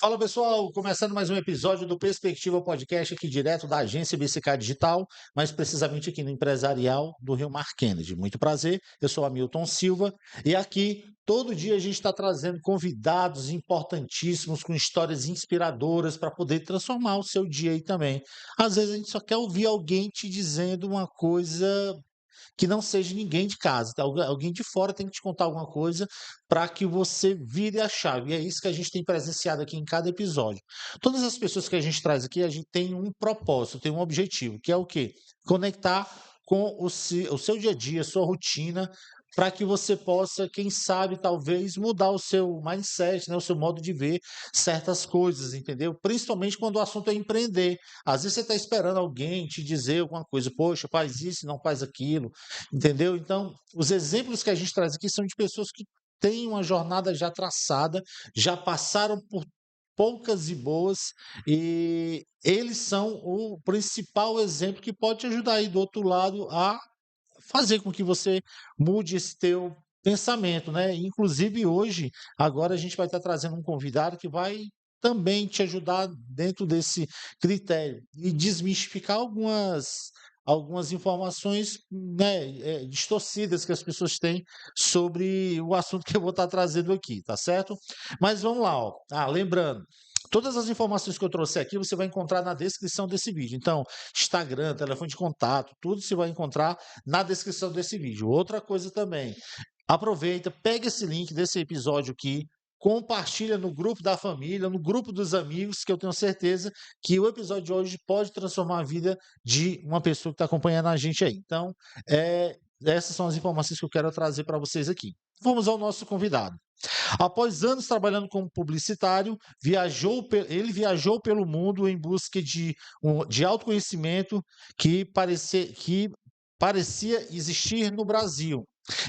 Fala pessoal, começando mais um episódio do Perspectiva Podcast aqui direto da agência BCK Digital, mais precisamente aqui no Empresarial do Rio Mar Kennedy. Muito prazer, eu sou Hamilton Silva e aqui todo dia a gente está trazendo convidados importantíssimos com histórias inspiradoras para poder transformar o seu dia aí também. Às vezes a gente só quer ouvir alguém te dizendo uma coisa que não seja ninguém de casa, tá? Alguém de fora tem que te contar alguma coisa para que você vire a chave. E é isso que a gente tem presenciado aqui em cada episódio. Todas as pessoas que a gente traz aqui, a gente tem um propósito, tem um objetivo, que é o quê? Conectar com o seu dia a dia, sua rotina, para que você possa, quem sabe, talvez mudar o seu mindset, né, o seu modo de ver certas coisas, entendeu? Principalmente quando o assunto é empreender. Às vezes você está esperando alguém te dizer alguma coisa, poxa, faz isso, não faz aquilo, entendeu? Então, os exemplos que a gente traz aqui são de pessoas que têm uma jornada já traçada, já passaram por poucas e boas, e eles são o principal exemplo que pode te ajudar aí do outro lado a fazer com que você mude esse teu pensamento, né? Inclusive hoje, agora a gente vai estar trazendo um convidado que vai também te ajudar dentro desse critério e desmistificar algumas informações, né, distorcidas que as pessoas têm sobre o assunto que eu vou estar trazendo aqui, tá certo? Mas vamos lá, ó. Lembrando, todas as informações que eu trouxe aqui você vai encontrar na descrição desse vídeo. Então, Instagram, telefone de contato, tudo você vai encontrar na descrição desse vídeo. Outra coisa também, aproveita, pega esse link desse episódio aqui, compartilha no grupo da família, no grupo dos amigos, que eu tenho certeza que o episódio de hoje pode transformar a vida de uma pessoa que está acompanhando a gente aí. Então, essas são as informações que eu quero trazer para vocês aqui. Vamos ao nosso convidado. Após anos trabalhando como publicitário, ele viajou pelo mundo em busca de autoconhecimento que parecia existir no Brasil.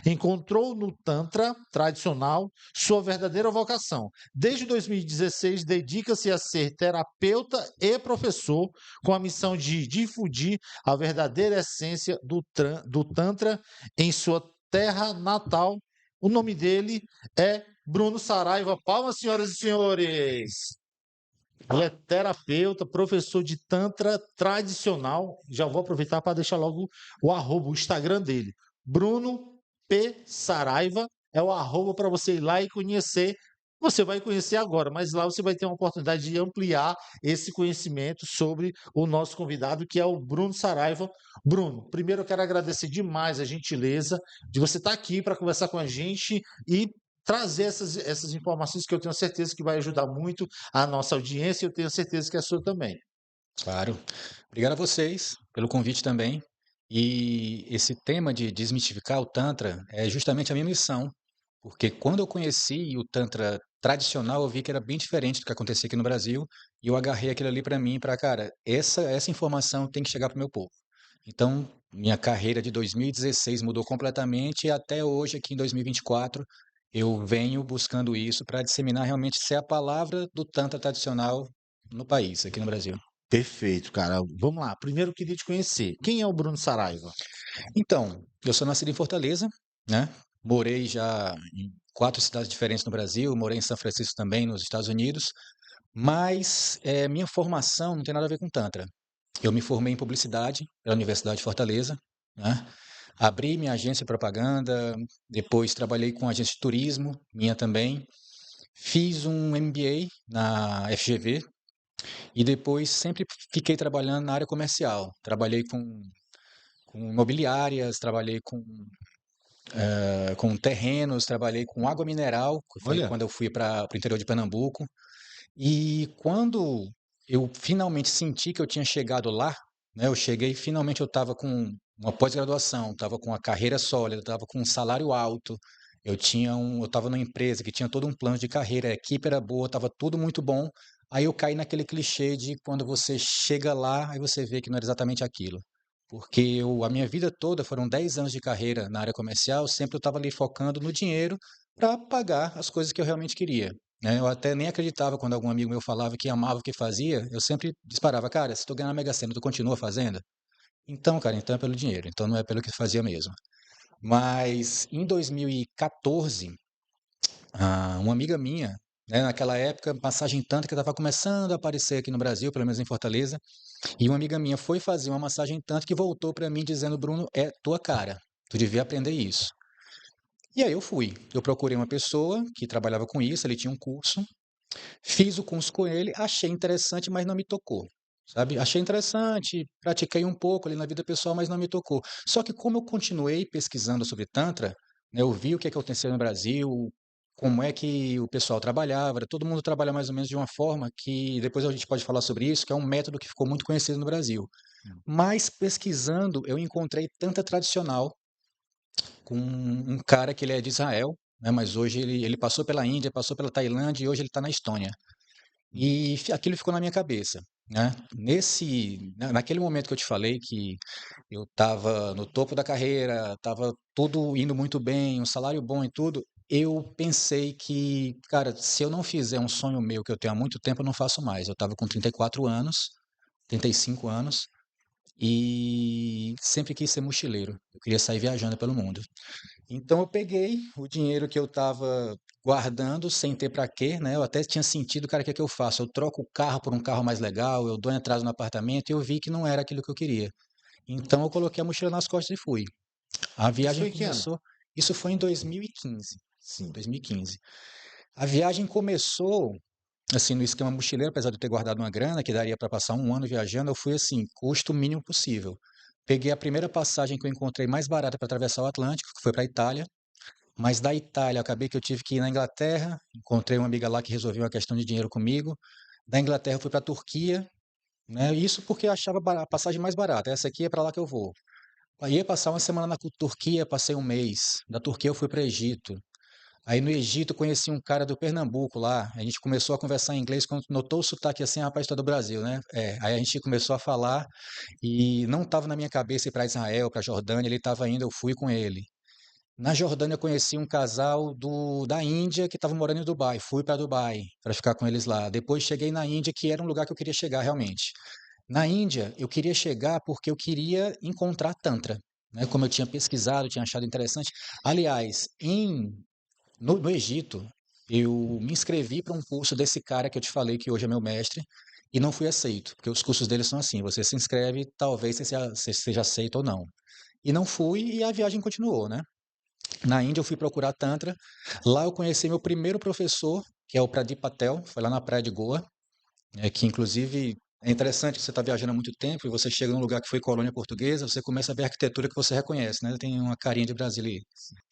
Encontrou no Tantra tradicional sua verdadeira vocação. Desde 2016, dedica-se a ser terapeuta e professor, com a missão de difundir a verdadeira essência do Tantra em sua terra natal. O nome dele é Bruno Saraiva. Palmas, senhoras e senhores! Ele é terapeuta, professor de Tantra tradicional. Já vou aproveitar para deixar logo o arroba, o Instagram dele. Bruno P. Saraiva é o arroba para você ir lá e conhecer. Você vai conhecer agora, mas lá você vai ter uma oportunidade de ampliar esse conhecimento sobre o nosso convidado, que é o Bruno Saraiva. Bruno, primeiro eu quero agradecer demais a gentileza de você estar aqui para conversar com a gente e trazer essas informações que eu tenho certeza que vai ajudar muito a nossa audiência e eu tenho certeza que a sua também. Claro. Obrigado a vocês pelo convite também. E esse tema de desmistificar o Tantra é justamente a minha missão, porque quando eu conheci o Tantra tradicional, eu vi que era bem diferente do que acontecia aqui no Brasil, e eu agarrei aquilo ali para mim, para, cara, essa informação tem que chegar para o meu povo. Então, minha carreira de 2016 mudou completamente e até hoje, aqui em 2024, eu venho buscando isso para disseminar realmente ser a palavra do Tantra tradicional no país, aqui no Brasil. Perfeito, cara. Vamos lá. Primeiro eu queria te conhecer. Quem é o Bruno Saraiva? Então, eu sou nascido em Fortaleza, né? Morei já em 4 cidades diferentes no Brasil, morei em São Francisco também, nos Estados Unidos, mas minha formação não tem nada a ver com Tantra. Eu me formei em publicidade pela Universidade de Fortaleza, né? Abri minha agência de propaganda, depois trabalhei com agência de turismo, minha também. Fiz um MBA na FGV e depois sempre fiquei trabalhando na área comercial. Trabalhei com imobiliárias, trabalhei com terrenos, trabalhei com água mineral, que foi Olha, quando eu fui para o interior de Pernambuco. E quando eu finalmente senti que eu tinha chegado lá, né, eu cheguei, finalmente eu estava com uma pós-graduação, estava com uma carreira sólida, estava com um salário alto, eu estava numa empresa que tinha todo um plano de carreira, a equipe era boa, estava tudo muito bom. Aí eu caí naquele clichê de quando você chega lá, aí você vê que não era exatamente aquilo. Porque a minha vida toda, foram 10 anos de carreira na área comercial, sempre eu estava ali focando no dinheiro para pagar as coisas que eu realmente queria, né? Eu até nem acreditava quando algum amigo meu falava que amava o que fazia, eu sempre disparava, cara, se tu ganhar na Mega Sena, tu continua fazendo? Então, cara, então é pelo dinheiro, então não é pelo que fazia mesmo. Mas em 2014, uma amiga minha né? Naquela época, massagem tântrica estava começando a aparecer aqui no Brasil, pelo menos em Fortaleza. E uma amiga minha foi fazer uma massagem tântrica e voltou para mim dizendo: Bruno, é tua cara. Tu devia aprender isso. E aí eu fui. Eu procurei uma pessoa que trabalhava com isso, ele tinha um curso. Fiz o curso com ele, achei interessante, mas não me tocou. Sabe? Achei interessante, pratiquei um pouco ali na vida pessoal, mas não me tocou. Só que como eu continuei pesquisando sobre Tantra, né, eu vi o que é que acontecia no Brasil, como é que o pessoal trabalhava, todo mundo trabalha mais ou menos de uma forma que, depois a gente pode falar sobre isso, que é um método que ficou muito conhecido no Brasil. Hum. Mas pesquisando, eu encontrei Tantra tradicional com um cara que ele é de Israel, né, mas hoje ele passou pela Índia, passou pela Tailândia e hoje ele está na Estônia. E aquilo ficou na minha cabeça, né? Naquele momento que eu te falei que eu estava no topo da carreira, estava tudo indo muito bem, um salário bom e tudo, eu pensei que, cara, se eu não fizer um sonho meu que eu tenho há muito tempo, eu não faço mais. Eu estava com 34 anos, 35 anos, e sempre quis ser mochileiro. Eu queria sair viajando pelo mundo. Então eu peguei o dinheiro que eu estava guardando sem ter para quê, né? Eu até tinha sentido, cara, o que é que eu faço? Eu troco o carro por um carro mais legal, eu dou entrada no apartamento e eu vi que não era aquilo que eu queria. Então eu coloquei a mochila nas costas e fui. A Isso viagem foi em que ano? começou, isso foi em 2015. Sim. 2015. A viagem começou assim no esquema mochileiro, apesar de eu ter guardado uma grana que daria para passar um ano viajando, eu fui assim, custo mínimo possível. Peguei a primeira passagem que eu encontrei mais barata para atravessar o Atlântico, que foi para a Itália. Mas da Itália, acabei que eu tive que ir na Inglaterra, encontrei uma amiga lá que resolveu uma questão de dinheiro comigo. Da Inglaterra eu fui para a Turquia, né? Isso porque eu achava a passagem mais barata. Essa aqui é para lá que eu vou. Aí ia passar uma semana na Turquia, passei um mês. Da Turquia eu fui para o Egito. Aí no Egito eu conheci um cara do Pernambuco lá. A gente começou a conversar em inglês quando notou o sotaque assim, rapaz, tu é do Brasil, né? Aí a gente começou a falar e não estava na minha cabeça ir para Israel, para Jordânia, ele estava indo, eu fui com ele. Na Jordânia eu conheci um casal da Índia que estava morando em Dubai. Fui para Dubai para ficar com eles lá. Depois cheguei na Índia, que era um lugar que eu queria chegar realmente. Na Índia eu queria chegar porque eu queria encontrar Tantra, né? Como eu tinha pesquisado, tinha achado interessante. Aliás, no Egito eu me inscrevi para um curso desse cara que eu te falei que hoje é meu mestre e não fui aceito, porque os cursos deles são assim: você se inscreve, talvez você seja aceito ou não. E não fui e a viagem continuou, né? Na Índia eu fui procurar Tantra. Lá eu conheci meu primeiro professor, que é o Pradip Patel, foi lá na praia de Goa, que inclusive é interessante que você está viajando há muito tempo e você chega num lugar que foi colônia portuguesa, você começa a ver a arquitetura que você reconhece, né? Tem uma carinha de Brasília aí.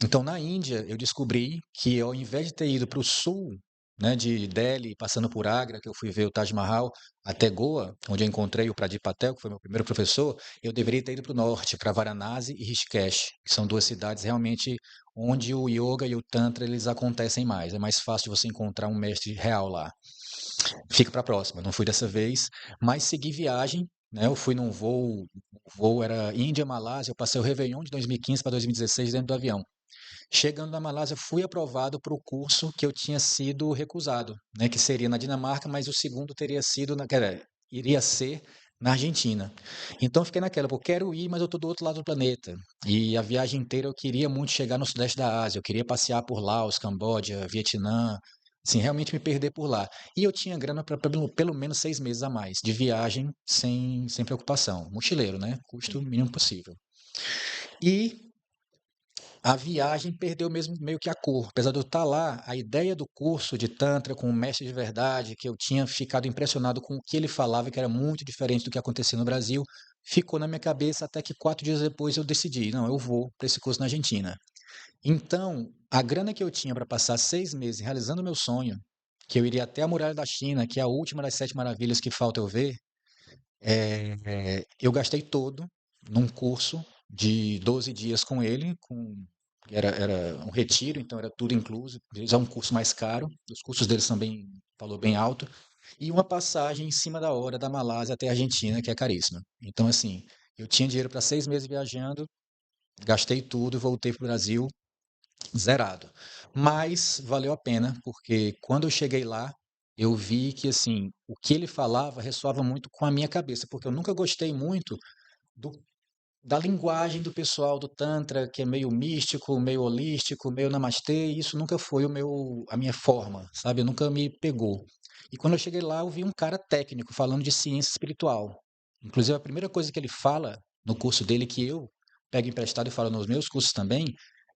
Então na Índia eu descobri que ao invés de ter ido para o sul, né, de Delhi, passando por Agra, que eu fui ver o Taj Mahal, até Goa, onde eu encontrei o Pradip Patel, que foi meu primeiro professor, eu deveria ter ido para o norte, para Varanasi e Rishikesh, que são duas cidades realmente onde o yoga e o tantra eles acontecem mais. É mais fácil de você encontrar um mestre real lá. Fica para a próxima. Não fui dessa vez, mas segui viagem. Né? Eu fui num voo, o voo era Índia, Malásia. Eu passei o Réveillon de 2015 para 2016 dentro do avião. Chegando na Malásia, fui aprovado para o curso que eu tinha sido recusado, né? Que seria na Dinamarca, mas o segundo teria sido iria ser na Argentina. Então eu fiquei naquela, pô, quero ir, mas eu estou do outro lado do planeta. E a viagem inteira eu queria muito chegar no sudeste da Ásia, eu queria passear por Laos, Camboja, Vietnã, assim, realmente me perder por lá. E eu tinha grana para pelo menos 6 meses a mais de viagem sem preocupação. Mochileiro, né? Custo mínimo possível. E a viagem perdeu mesmo meio que a cor. Apesar de eu estar lá, a ideia do curso de Tantra com o mestre de verdade, que eu tinha ficado impressionado com o que ele falava, que era muito diferente do que acontecia no Brasil, ficou na minha cabeça até que 4 dias depois eu decidi, não, eu vou para esse curso na Argentina. Então, a grana que eu tinha para passar 6 meses realizando o meu sonho, que eu iria até a Muralha da China, que é a última das 7 maravilhas que falta eu ver, eu gastei todo num curso de 12 dias com ele, era um retiro, então era tudo incluso. Eles é um curso mais caro, os custos deles são bem, valor bem alto, e uma passagem em cima da hora da Malásia até a Argentina, que é caríssima. Então, assim, eu tinha dinheiro para 6 meses viajando, gastei tudo e voltei para o Brasil zerado. Mas valeu a pena, porque quando eu cheguei lá, eu vi que, assim, o que ele falava ressoava muito com a minha cabeça, porque eu nunca gostei muito do da linguagem do pessoal do Tantra, que é meio místico, meio holístico, meio namastê, e isso nunca foi a minha forma, sabe? Nunca me pegou. E quando eu cheguei lá, eu vi um cara técnico falando de ciência espiritual. Inclusive, a primeira coisa que ele fala no curso dele, que eu pego emprestado e falo nos meus cursos também,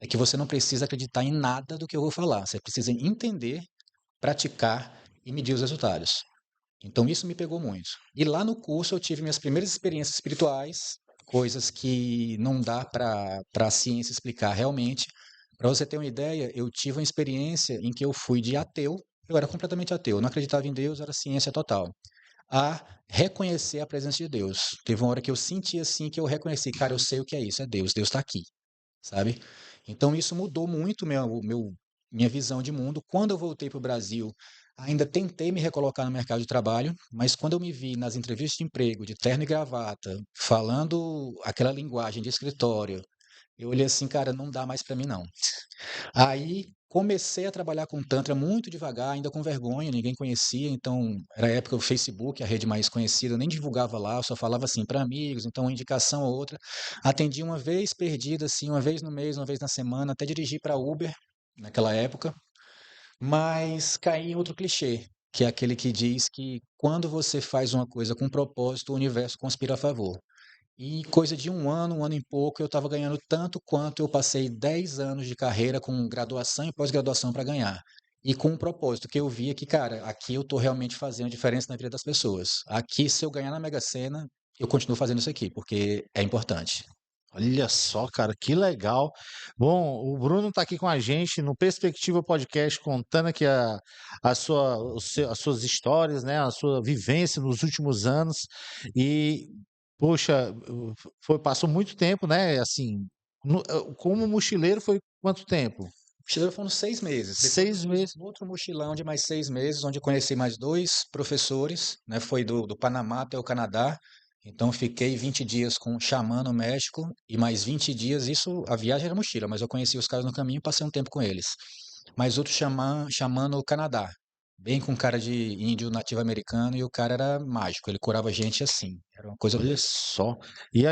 é que você não precisa acreditar em nada do que eu vou falar. Você precisa entender, praticar e medir os resultados. Então isso me pegou muito. E lá no curso eu tive minhas primeiras experiências espirituais, coisas que não dá para a ciência explicar realmente. Para você ter uma ideia, eu tive uma experiência em que eu fui de ateu, eu era completamente ateu, eu não acreditava em Deus, era ciência total, a reconhecer a presença de Deus. Teve uma hora que eu senti assim, que eu reconheci, cara, eu sei o que é isso, é Deus, Deus está aqui, sabe? Então isso mudou muito minha visão de mundo. Quando eu voltei para o Brasil, ainda tentei me recolocar no mercado de trabalho, mas quando eu me vi nas entrevistas de emprego, de terno e gravata, falando aquela linguagem de escritório, eu olhei assim, cara, não dá mais para mim não. Aí comecei a trabalhar com Tantra muito devagar, ainda com vergonha, ninguém conhecia, então era a época do Facebook, a rede mais conhecida, eu nem divulgava lá, eu só falava assim para amigos, então uma indicação ou outra. Atendi uma vez perdida, assim, uma vez no mês, uma vez na semana, até dirigi para Uber naquela época, mas caí em outro clichê, que é aquele que diz que quando você faz uma coisa com propósito, o universo conspira a favor. E coisa de um ano e pouco, eu estava ganhando tanto quanto eu passei 10 anos de carreira com graduação e pós-graduação para ganhar. E com um propósito, que eu via que, cara, aqui eu estou realmente fazendo diferença na vida das pessoas. Aqui, se eu ganhar na Mega Sena, eu continuo fazendo isso aqui, porque é importante. Olha só, cara, que legal. Bom, o Bruno está aqui com a gente no Perspectiva Podcast, contando aqui as suas histórias, né, a sua vivência nos últimos anos. E, poxa, passou muito tempo, né? Assim, como mochileiro foi quanto tempo? Mochileiro foram 6 meses. Depois eu Seis fiz meses. um outro mochilão de mais 6 meses, onde eu conheci mais dois professores, né? Foi do Panamá até o Canadá. Então eu fiquei 20 dias com um xamã no México e mais 20 dias, isso, a viagem era mochila, mas eu conheci os caras no caminho e passei um tempo com eles. Mais outro xamã no Canadá, bem com cara de índio nativo americano e o cara era mágico, ele curava gente assim. Era uma coisa Olha doida. só. E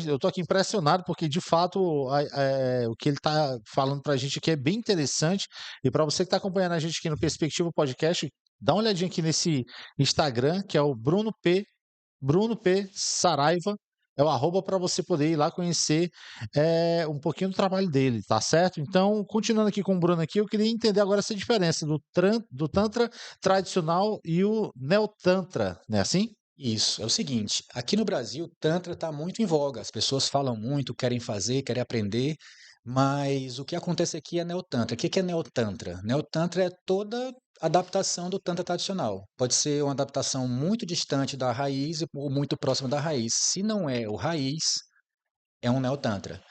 eu tô aqui impressionado porque, de fato, o que ele está falando para a gente aqui é bem interessante. E para você que está acompanhando a gente aqui no Perspectiva Podcast, dá uma olhadinha aqui nesse Instagram, que é o Bruno P. Saraiva. É o arroba para você poder ir lá conhecer um pouquinho do trabalho dele, tá certo? Então, continuando aqui com o Bruno aqui, eu queria entender agora essa diferença do Tantra tradicional e o Neotantra, né assim? Isso, é o seguinte, aqui no Brasil, Tantra está muito em voga, as pessoas falam muito, querem fazer, querem aprender, mas o que acontece aqui é Neotantra. O que é Neotantra? Neotantra é toda adaptação do Tantra tradicional. Pode ser uma adaptação muito distante da raiz ou muito próxima da raiz. Se não é o raiz, é um Neotantra.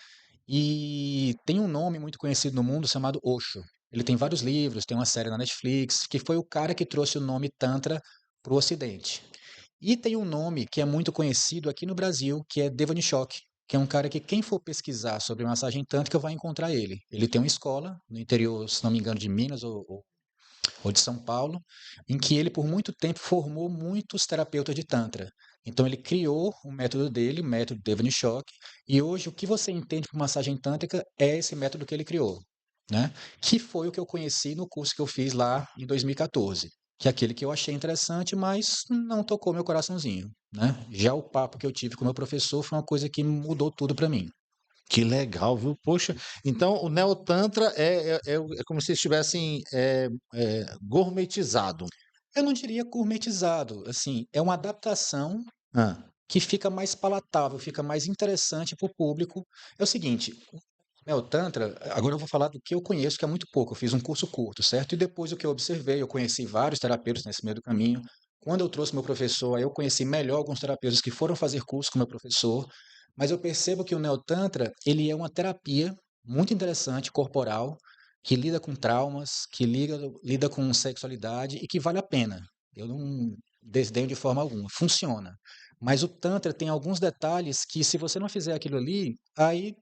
E tem um nome muito conhecido no mundo chamado Osho. Ele tem vários livros, tem uma série na Netflix, que foi o cara que trouxe o nome Tantra para o Ocidente. E tem um nome que é muito conhecido aqui no Brasil, que é Devanishok, que é um cara que quem for pesquisar sobre massagem tântrica vai encontrar ele. Ele tem uma escola no interior, se não me engano, de Minas ou de São Paulo, em que ele por muito tempo formou muitos terapeutas de Tantra. Então ele criou o método dele, o método Devanishok, e hoje o que você entende por massagem tântrica é esse método que ele criou, né? Que foi o que eu conheci no curso que eu fiz lá em 2014, que é aquele que eu achei interessante, mas não tocou meu coraçãozinho, né? Já o papo que eu tive com o meu professor foi uma coisa que mudou tudo para mim. Que legal, viu? Poxa, então o Neotantra é como se estivessem gourmetizado. Eu não diria gourmetizado, assim, é uma adaptação Ah, que fica mais palatável, fica mais interessante para o público. É o seguinte, o Tantra, agora eu vou falar do que eu conheço, que é muito pouco. Eu fiz um curso curto, certo? E depois o que eu observei, eu conheci vários terapeutas nesse meio do caminho. Quando eu trouxe meu professor, aí eu conheci melhor alguns terapeutas que foram fazer curso com meu professor. Mas eu percebo que o Neotantra, ele é uma terapia muito interessante, corporal, que lida com traumas, que lida com sexualidade e que vale a pena. Eu não desdenho de forma alguma. Funciona. Mas o Tantra tem alguns detalhes que, se você não fizer aquilo ali, aí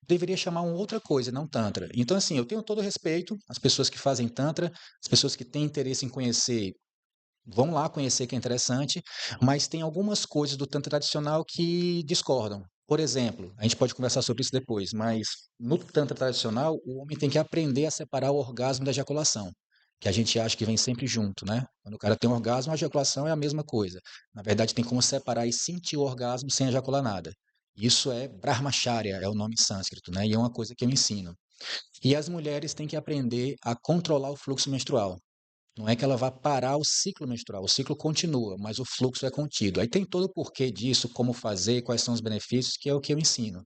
deveria chamar uma outra coisa, não Tantra. Então, assim, eu tenho todo o respeito às pessoas que fazem Tantra, as pessoas que têm interesse em conhecer, vão lá conhecer que é interessante, mas tem algumas coisas do Tantra tradicional que discordam. Por exemplo, a gente pode conversar sobre isso depois, mas no Tantra tradicional, o homem tem que aprender a separar o orgasmo da ejaculação, que a gente acha que vem sempre junto, né? Quando o cara tem um orgasmo, a ejaculação é a mesma coisa. Na verdade, tem como separar e sentir o orgasmo sem ejacular nada. Isso é Brahmacharya, é o nome em sânscrito, né? E é uma coisa que eu ensino. E as mulheres têm que aprender a controlar o fluxo menstrual. Não é que ela vá parar o ciclo menstrual, o ciclo continua, mas o fluxo é contido. Aí tem todo o porquê disso, como fazer, quais são os benefícios, que é o que eu ensino.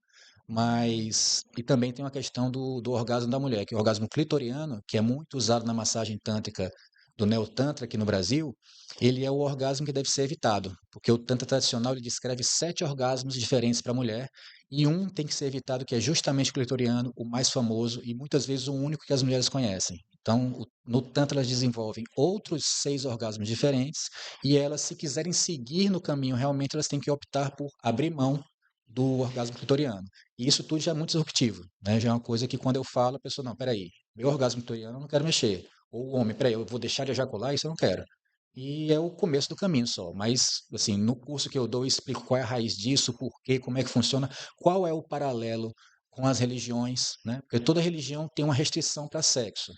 Mas, e também tem uma questão do orgasmo da mulher, que é o orgasmo clitoriano, que é muito usado na massagem tântrica do Neotantra aqui no Brasil, ele é o orgasmo que deve ser evitado, porque o Tantra tradicional ele descreve 7 orgasmos diferentes para a mulher, e um tem que ser evitado, que é justamente o clitoriano, o mais famoso e muitas vezes o único que as mulheres conhecem. Então, no Tantra, elas desenvolvem outros 6 orgasmos diferentes e elas, se quiserem seguir no caminho, realmente elas têm que optar por abrir mão do orgasmo clitoriano. E isso tudo já é muito disruptivo, né? Já é uma coisa que quando eu falo, a pessoa, não, peraí, meu orgasmo clitoriano eu não quero mexer. Ou o homem, peraí, eu vou deixar de ejacular, isso eu não quero. E é o começo do caminho só. Mas, assim, no curso que eu dou, eu explico qual é a raiz disso, por quê, como é que funciona, qual é o paralelo com as religiões, né? Porque toda religião tem uma restrição para sexo.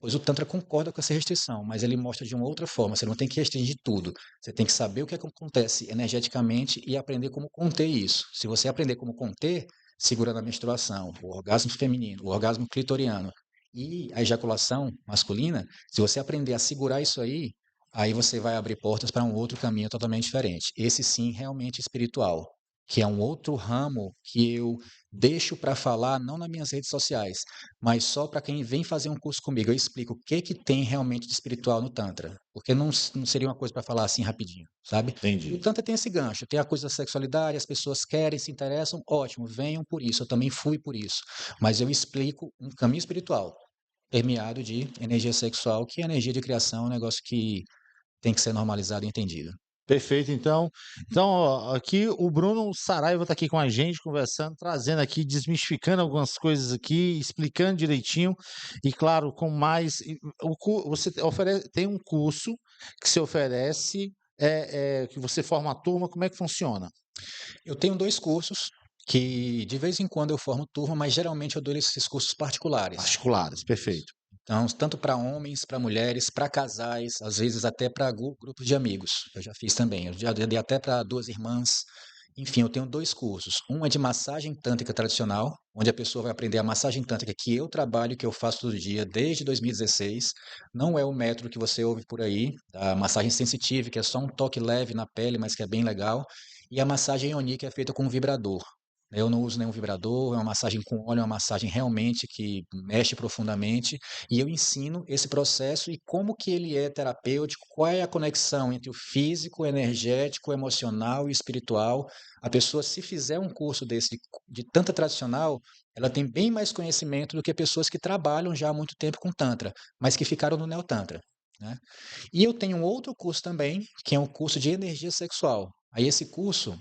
Pois o Tantra concorda com essa restrição, mas ele mostra de uma outra forma. Você não tem que restringir tudo. Você tem que saber o que acontece energeticamente e aprender como conter isso. Se você aprender como conter, segurando a menstruação, o orgasmo feminino, o orgasmo clitoriano e a ejaculação masculina, se você aprender a segurar isso aí, aí você vai abrir portas para um outro caminho totalmente diferente. Esse sim, realmente espiritual, que é um outro ramo que eu deixo para falar não nas minhas redes sociais, mas só para quem vem fazer um curso comigo. Eu explico o que que tem realmente de espiritual no Tantra, porque não seria uma coisa para falar assim rapidinho, sabe? E o Entendi. Tantra tem esse gancho, tem a coisa da sexualidade, as pessoas querem, se interessam, ótimo, venham por isso, eu também fui por isso. Mas eu explico um caminho espiritual, permeado de energia sexual, que é energia de criação, um negócio que tem que ser normalizado e entendido. Perfeito, então. Então, ó, aqui o Bruno Saraiva está aqui com a gente, conversando, trazendo aqui, desmistificando algumas coisas aqui, explicando direitinho, e claro, com mais. Você tem um curso que se oferece, que você forma a turma, como é que funciona? Eu tenho 2 cursos que de vez em quando eu formo turma, mas geralmente eu dou esses cursos particulares. Particulares, perfeito. Então, tanto para homens, para mulheres, para casais, às vezes até para grupos de amigos. Eu já fiz também. Eu já dei até para 2 irmãs. Enfim, eu tenho 2 cursos. Um é de massagem tântrica tradicional, onde a pessoa vai aprender a massagem tântrica que eu trabalho, que eu faço todo dia desde 2016. Não é o método que você ouve por aí, a massagem sensitiva, que é só um toque leve na pele, mas que é bem legal. E a massagem Ioni, que é feita com um vibrador. Eu não uso nenhum vibrador, é uma massagem com óleo, é uma massagem realmente que mexe profundamente. E eu ensino esse processo e como que ele é terapêutico, qual é a conexão entre o físico, o energético, o emocional e o espiritual. A pessoa, se fizer um curso desse de Tantra tradicional, ela tem bem mais conhecimento do que pessoas que trabalham já há muito tempo com Tantra, mas que ficaram no Neotantra, né? E eu tenho um outro curso também, que é um curso de energia sexual. Aí esse curso,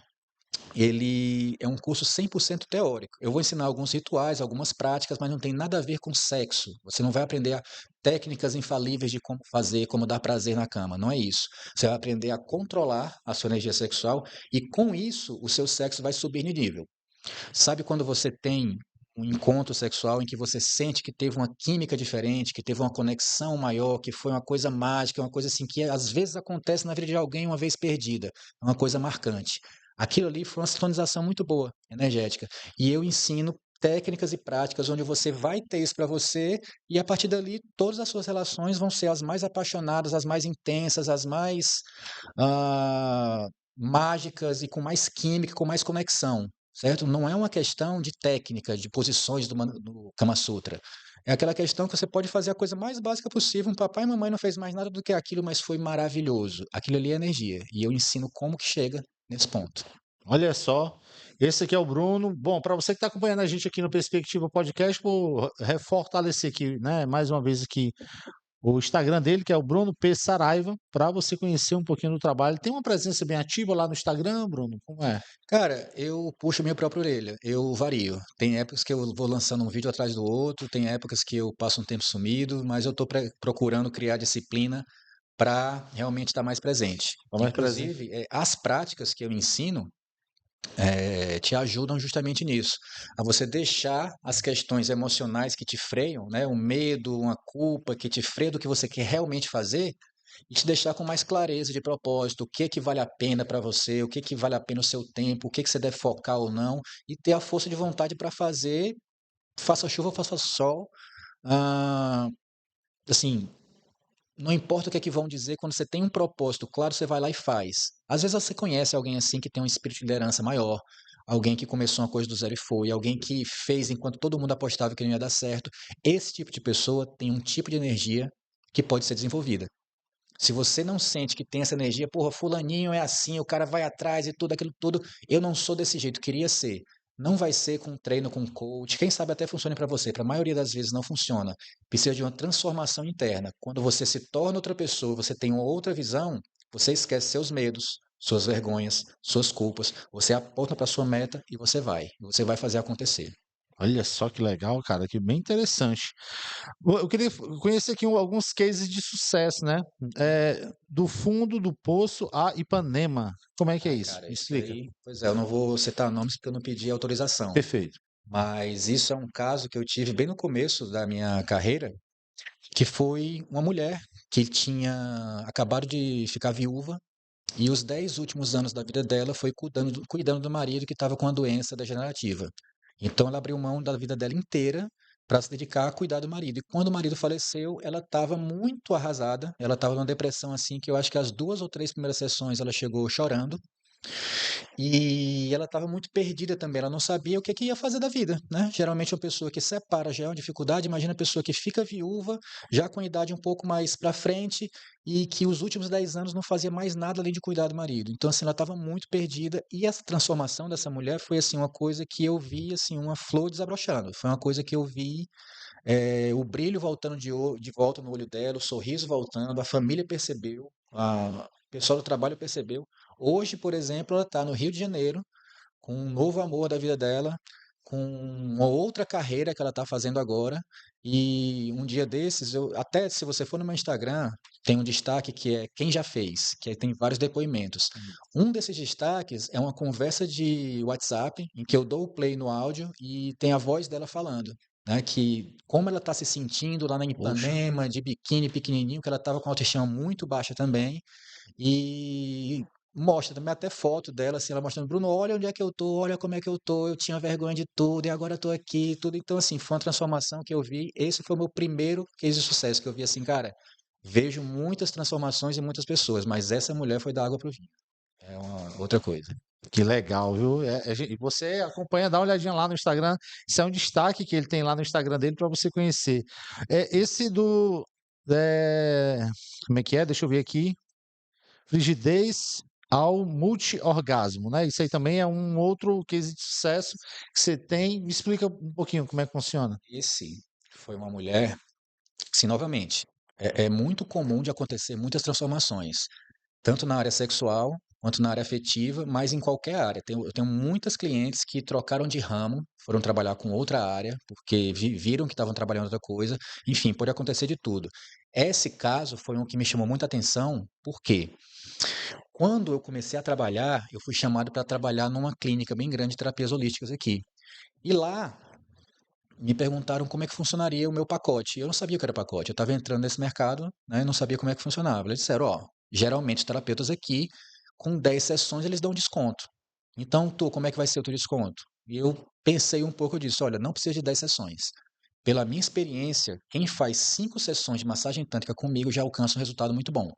ele é um curso 100% teórico. Eu vou ensinar alguns rituais, algumas práticas, mas não tem nada a ver com sexo. Você não vai aprender técnicas infalíveis de como fazer, como dar prazer na cama. Não é isso. Você vai aprender a controlar a sua energia sexual e, com isso, o seu sexo vai subir de nível. Sabe quando você tem um encontro sexual em que você sente que teve uma química diferente, que teve uma conexão maior, que foi uma coisa mágica, uma coisa assim que às vezes acontece na vida de alguém uma vez perdida, é uma coisa marcante. Aquilo ali foi uma sintonização muito boa, energética. E eu ensino técnicas e práticas onde você vai ter isso para você e a partir dali todas as suas relações vão ser as mais apaixonadas, as mais intensas, as mais mágicas e com mais química, com mais conexão, certo? Não é uma questão de técnica, de posições do Kama Sutra. É aquela questão que você pode fazer a coisa mais básica possível. Um papai e mamãe não fez mais nada do que aquilo, mas foi maravilhoso. Aquilo ali é energia. E eu ensino como que chega nesse ponto. Olha só, esse aqui é o Bruno. Bom, para você que está acompanhando a gente aqui no Perspectiva Podcast, vou refortalecer aqui, né, mais uma vez aqui o Instagram dele, que é o Bruno P. Saraiva, para você conhecer um pouquinho do trabalho. Tem uma presença bem ativa lá no Instagram, Bruno? Como é? Cara, eu puxo minha própria orelha, eu vario. Tem épocas que eu vou lançando um vídeo atrás do outro, tem épocas que eu passo um tempo sumido, mas eu estou procurando criar disciplina para realmente estar mais presente. Tá mais presente? Inclusive, as práticas que eu ensino, te ajudam justamente nisso, a você deixar as questões emocionais que te freiam, né, um medo, uma culpa que te freia do que você quer realmente fazer, e te deixar com mais clareza de propósito, o que que vale a pena para você, o que que vale a pena o seu tempo, o que que você deve focar ou não, e ter a força de vontade para fazer, faça chuva, faça sol, ah, assim, não importa o que é que vão dizer, quando você tem um propósito claro, você vai lá e faz. Às vezes você conhece alguém assim que tem um espírito de liderança maior, alguém que começou uma coisa do zero e foi, alguém que fez enquanto todo mundo apostava que não ia dar certo. Esse tipo de pessoa tem um tipo de energia que pode ser desenvolvida. Se você não sente que tem essa energia, porra, fulaninho é assim, o cara vai atrás e tudo aquilo tudo, eu não sou desse jeito, queria ser. Não vai ser com treino, com coach, quem sabe até funcione para você, para a maioria das vezes não funciona. Precisa de uma transformação interna. Quando você se torna outra pessoa, você tem uma outra visão, você esquece seus medos, suas vergonhas, suas culpas, você aponta para sua meta e você vai fazer acontecer. Olha só que legal, cara, que bem interessante. Eu queria conhecer aqui alguns cases de sucesso, né? Do fundo do poço a Ipanema. Como é que é Ah, isso? cara, Me isso explica. aí, pois é, eu não vou citar nomes porque eu não pedi autorização. Perfeito. Mas isso é um caso que eu tive bem no começo da minha carreira, que foi uma mulher que tinha acabado de ficar viúva e os 10 últimos anos da vida dela foi cuidando do marido que estava com uma doença degenerativa. Então ela abriu mão da vida dela inteira para se dedicar a cuidar do marido. E quando o marido faleceu, ela estava muito arrasada, ela estava numa depressão assim que eu acho que as 2 ou 3 primeiras sessões ela chegou chorando. E ela estava muito perdida também, ela não sabia o que que ia fazer da vida, né? Geralmente uma pessoa que separa já é uma dificuldade, imagina a pessoa que fica viúva, já com idade um pouco mais para frente e que os últimos 10 anos não fazia mais nada além de cuidar do marido. Então assim, ela estava muito perdida e essa transformação dessa mulher foi assim uma coisa que eu vi assim, uma flor desabrochando. Foi uma coisa que eu vi o brilho voltando de volta no olho dela, o sorriso voltando, a família percebeu, o pessoal do trabalho percebeu. Hoje, por exemplo, ela está no Rio de Janeiro, com um novo amor da vida dela, com uma outra carreira que ela está fazendo agora. E um dia desses, até se você for no meu Instagram, tem um destaque que é quem já fez, que aí tem vários depoimentos. Um desses destaques é uma conversa de WhatsApp, em que eu dou o play no áudio e tem a voz dela falando. Né, que como ela está se sentindo lá na Poxa, Ipanema, de biquíni pequenininho, que ela estava com autoestima muito baixa também, e mostra também até foto dela, assim, ela mostrando, Bruno, olha onde é que eu tô, olha como é que eu tô, eu tinha vergonha de tudo, e agora eu tô aqui, tudo. Então, assim, foi uma transformação que eu vi. Esse foi o meu primeiro case de sucesso, que eu vi assim, cara, vejo muitas transformações em muitas pessoas, mas essa mulher foi da água pro vinho. É uma outra coisa. que legal, viu? Você acompanha, dá uma olhadinha lá no Instagram. Isso é um destaque que ele tem lá no Instagram dele para você conhecer. Esse do. é, Como é que é? Deixa eu ver aqui. Frigidez ao multi-orgasmo, né? Isso aí também é um outro case de sucesso que você tem. Me explica um pouquinho como é que funciona. Esse foi uma mulher, sim, novamente, é muito comum de acontecer muitas transformações. Tanto na área sexual quanto na área afetiva, mas em qualquer área. Eu tenho muitas clientes que trocaram de ramo, foram trabalhar com outra área, porque viram que estavam trabalhando outra coisa. Enfim, pode acontecer de tudo. Esse caso foi um que me chamou muita atenção, porque quando eu comecei a trabalhar, eu fui chamado para trabalhar numa clínica bem grande de terapias holísticas aqui. E lá me perguntaram como é que funcionaria o meu pacote. Eu não sabia o que era pacote. Eu estava entrando nesse mercado, né, e não sabia como é que funcionava. Eles disseram, ó, geralmente os terapeutas aqui, com 10 sessões, eles dão desconto. Então, tu, como é que vai ser o teu desconto? E eu pensei um pouco disso. Olha, não precisa de 10 sessões. Pela minha experiência, quem faz 5 sessões de massagem tântrica comigo já alcança um resultado muito bom.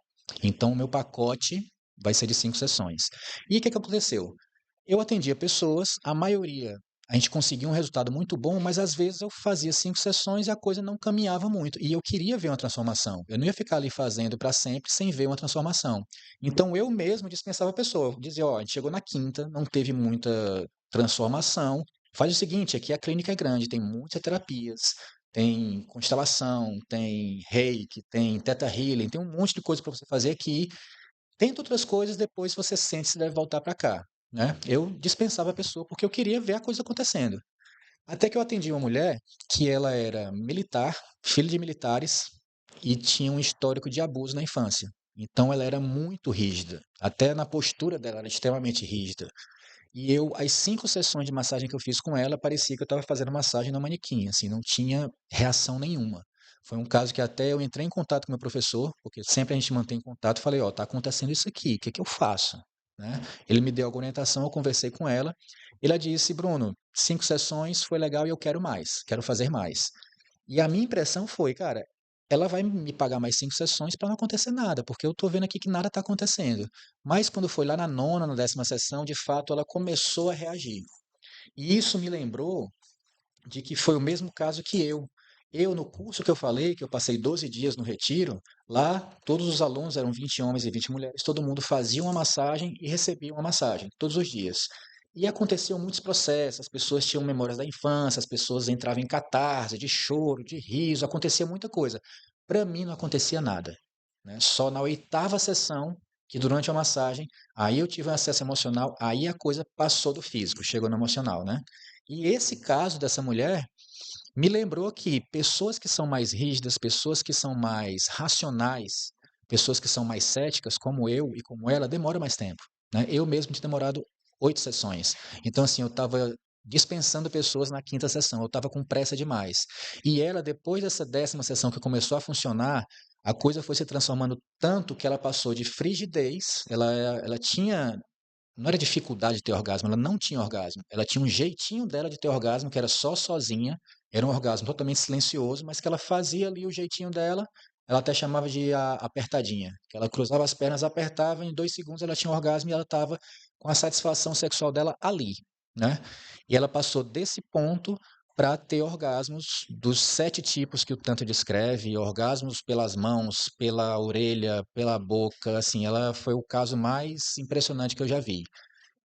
Então, o meu pacote vai ser de 5 sessões. E o que que aconteceu? Eu atendia pessoas, a maioria a gente conseguia um resultado muito bom, mas às vezes eu fazia 5 sessões e a coisa não caminhava muito. E eu queria ver uma transformação. Eu não ia ficar ali fazendo para sempre sem ver uma transformação. Então eu mesmo dispensava a pessoa. Eu dizia, ó, a gente chegou na quinta, não teve muita transformação. Faz o seguinte, aqui a clínica é grande, tem muitas terapias, tem constelação, tem reiki, tem teta healing, tem um monte de coisa para você fazer aqui. Tenta outras coisas, depois você sente se deve voltar para cá, né? Eu dispensava a pessoa porque eu queria ver a coisa acontecendo. Até que eu atendi uma mulher que ela era militar, filha de militares e tinha um histórico de abuso na infância. Então ela era muito rígida, até na postura dela era extremamente rígida. E as 5 sessões de massagem que eu fiz com ela, parecia que eu estava fazendo massagem no manequim, assim, não tinha reação nenhuma. Foi um caso que até eu entrei em contato com o meu professor, porque sempre a gente mantém contato, e falei, ó, tá acontecendo isso aqui, o que que eu faço? Né? Ele me deu alguma orientação, eu conversei com ela, e ela disse, Bruno, 5 sessões foi legal e eu quero mais, quero fazer mais. E a minha impressão foi, cara, ela vai me pagar mais 5 sessões para não acontecer nada, porque eu tô vendo aqui que nada está acontecendo. Mas quando foi lá na nona, na 10ª sessão, de fato, ela começou a reagir. E isso me lembrou de que foi o mesmo caso que eu. Eu, no curso que eu falei, que eu passei 12 dias no retiro, lá todos os alunos eram 20 homens e 20 mulheres, todo mundo fazia uma massagem e recebia uma massagem, todos os dias. E aconteciam muitos processos, as pessoas tinham memórias da infância, as pessoas entravam em catarse, de choro, de riso, acontecia muita coisa. Para mim não acontecia nada, né? Só na 8ª sessão, que durante a massagem, aí eu tive um acesso emocional, aí a coisa passou do físico, chegou no emocional, né? E esse caso dessa mulher me lembrou que pessoas que são mais rígidas, pessoas que são mais racionais, pessoas que são mais céticas, como eu e como ela, demoram mais tempo, né? Eu mesmo tinha demorado 8 sessões. Então, assim, eu estava dispensando pessoas na 5ª sessão, eu estava com pressa demais. E ela, depois dessa 10ª sessão que começou a funcionar, a coisa foi se transformando tanto que ela passou de frigidez, ela tinha não era dificuldade de ter orgasmo, ela não tinha orgasmo. Ela tinha um jeitinho dela de ter orgasmo, que era só sozinha. Era um orgasmo totalmente silencioso, mas que ela fazia ali o jeitinho dela. Ela até chamava de apertadinha. Que ela cruzava as pernas, apertava, em 2 segundos ela tinha um orgasmo e ela estava com a satisfação sexual dela ali, né? E ela passou desse ponto para ter orgasmos dos 7 tipos que o Tantra descreve, orgasmos pelas mãos, pela orelha, pela boca, assim, ela foi o caso mais impressionante que eu já vi.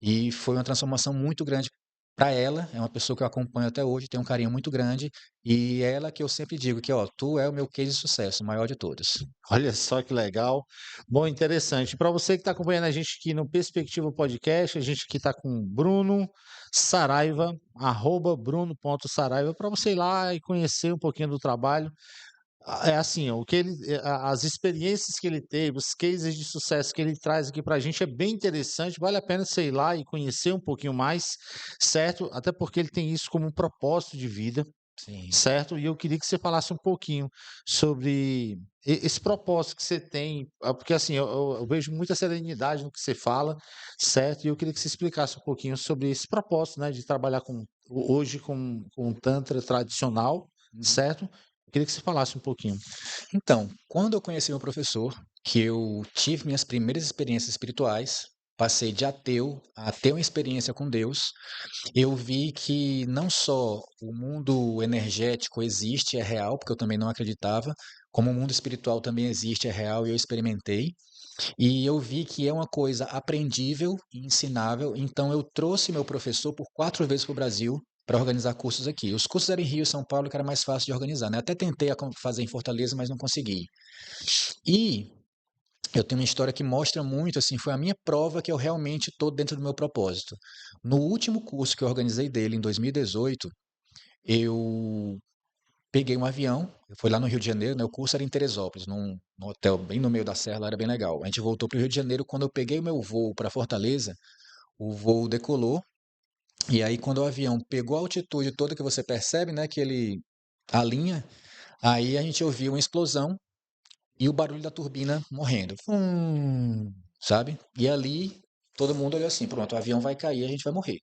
E foi uma transformação muito grande para ela, é uma pessoa que eu acompanho até hoje, tenho um carinho muito grande, e é ela que eu sempre digo que, ó, tu é o meu case de sucesso, o maior de todos. Olha só que legal. Bom, interessante. Para você que está acompanhando a gente aqui no Perspectiva Podcast, a gente aqui está com o Bruno Saraiva, @bruno.saraiva, para você ir lá e conhecer um pouquinho do trabalho. É assim, o que as experiências que ele teve, os cases de sucesso que ele traz aqui para a gente é bem interessante, vale a pena você ir lá e conhecer um pouquinho mais, certo? Até porque ele tem isso como um propósito de vida, Sim. certo? E eu queria que você falasse um pouquinho sobre esse propósito que você tem, porque assim, eu vejo muita serenidade no que você fala, certo? E eu queria que você explicasse um pouquinho sobre esse propósito, né, de trabalhar hoje com o Tantra tradicional, Uhum. certo? Eu queria que você falasse um pouquinho. Então, quando eu conheci meu professor, que eu tive minhas primeiras experiências espirituais, passei de ateu a ter uma experiência com Deus, eu vi que não só o mundo energético existe, é real, porque eu também não acreditava, como o mundo espiritual também existe, é real, e eu experimentei. E eu vi que é uma coisa aprendível e ensinável, então eu trouxe meu professor por 4 vezes para o Brasil para organizar cursos aqui. Os cursos eram em Rio e São Paulo, que era mais fácil de organizar, né? Até tentei fazer em Fortaleza, mas não consegui. E eu tenho uma história que mostra muito, assim, foi a minha prova que eu realmente estou dentro do meu propósito. No último curso que eu organizei dele, em 2018, eu peguei um avião, foi lá no Rio de Janeiro, né? O curso era em Teresópolis, num hotel bem no meio da serra, lá era bem legal. A gente voltou para o Rio de Janeiro, quando eu peguei o meu voo para Fortaleza, o voo decolou, e aí quando o avião pegou a altitude toda que você percebe, né, que ele alinha, aí a gente ouviu uma explosão e o barulho da turbina morrendo. Sabe? E ali todo mundo olhou assim, pronto, o avião vai cair, a gente vai morrer.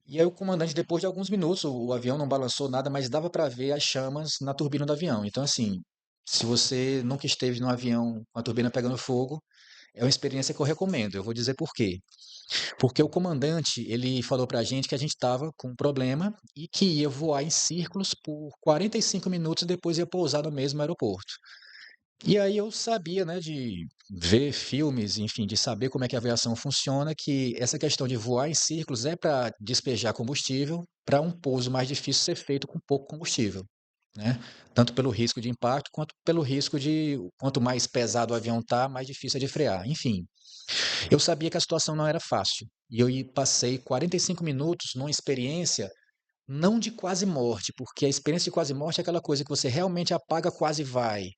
E aí o comandante, depois de alguns minutos, o avião não balançou nada, mas dava para ver as chamas na turbina do avião. Então, assim, se você nunca esteve no avião com a turbina pegando fogo, é uma experiência que eu recomendo. Eu vou dizer por quê. Porque o comandante, ele falou pra gente que a gente estava com um problema e que ia voar em círculos por 45 minutos e depois ia pousar no mesmo aeroporto. E aí eu sabia, né, de ver filmes, enfim, de saber como é que a aviação funciona, que essa questão de voar em círculos é para despejar combustível, para um pouso mais difícil ser feito com pouco combustível, né? Tanto pelo risco de impacto, quanto pelo risco de quanto mais pesado o avião tá, mais difícil é de frear. Enfim, eu sabia que a situação não era fácil. E eu passei 45 minutos numa experiência não de quase morte, porque a experiência de quase morte é aquela coisa que você realmente apaga, quase vai.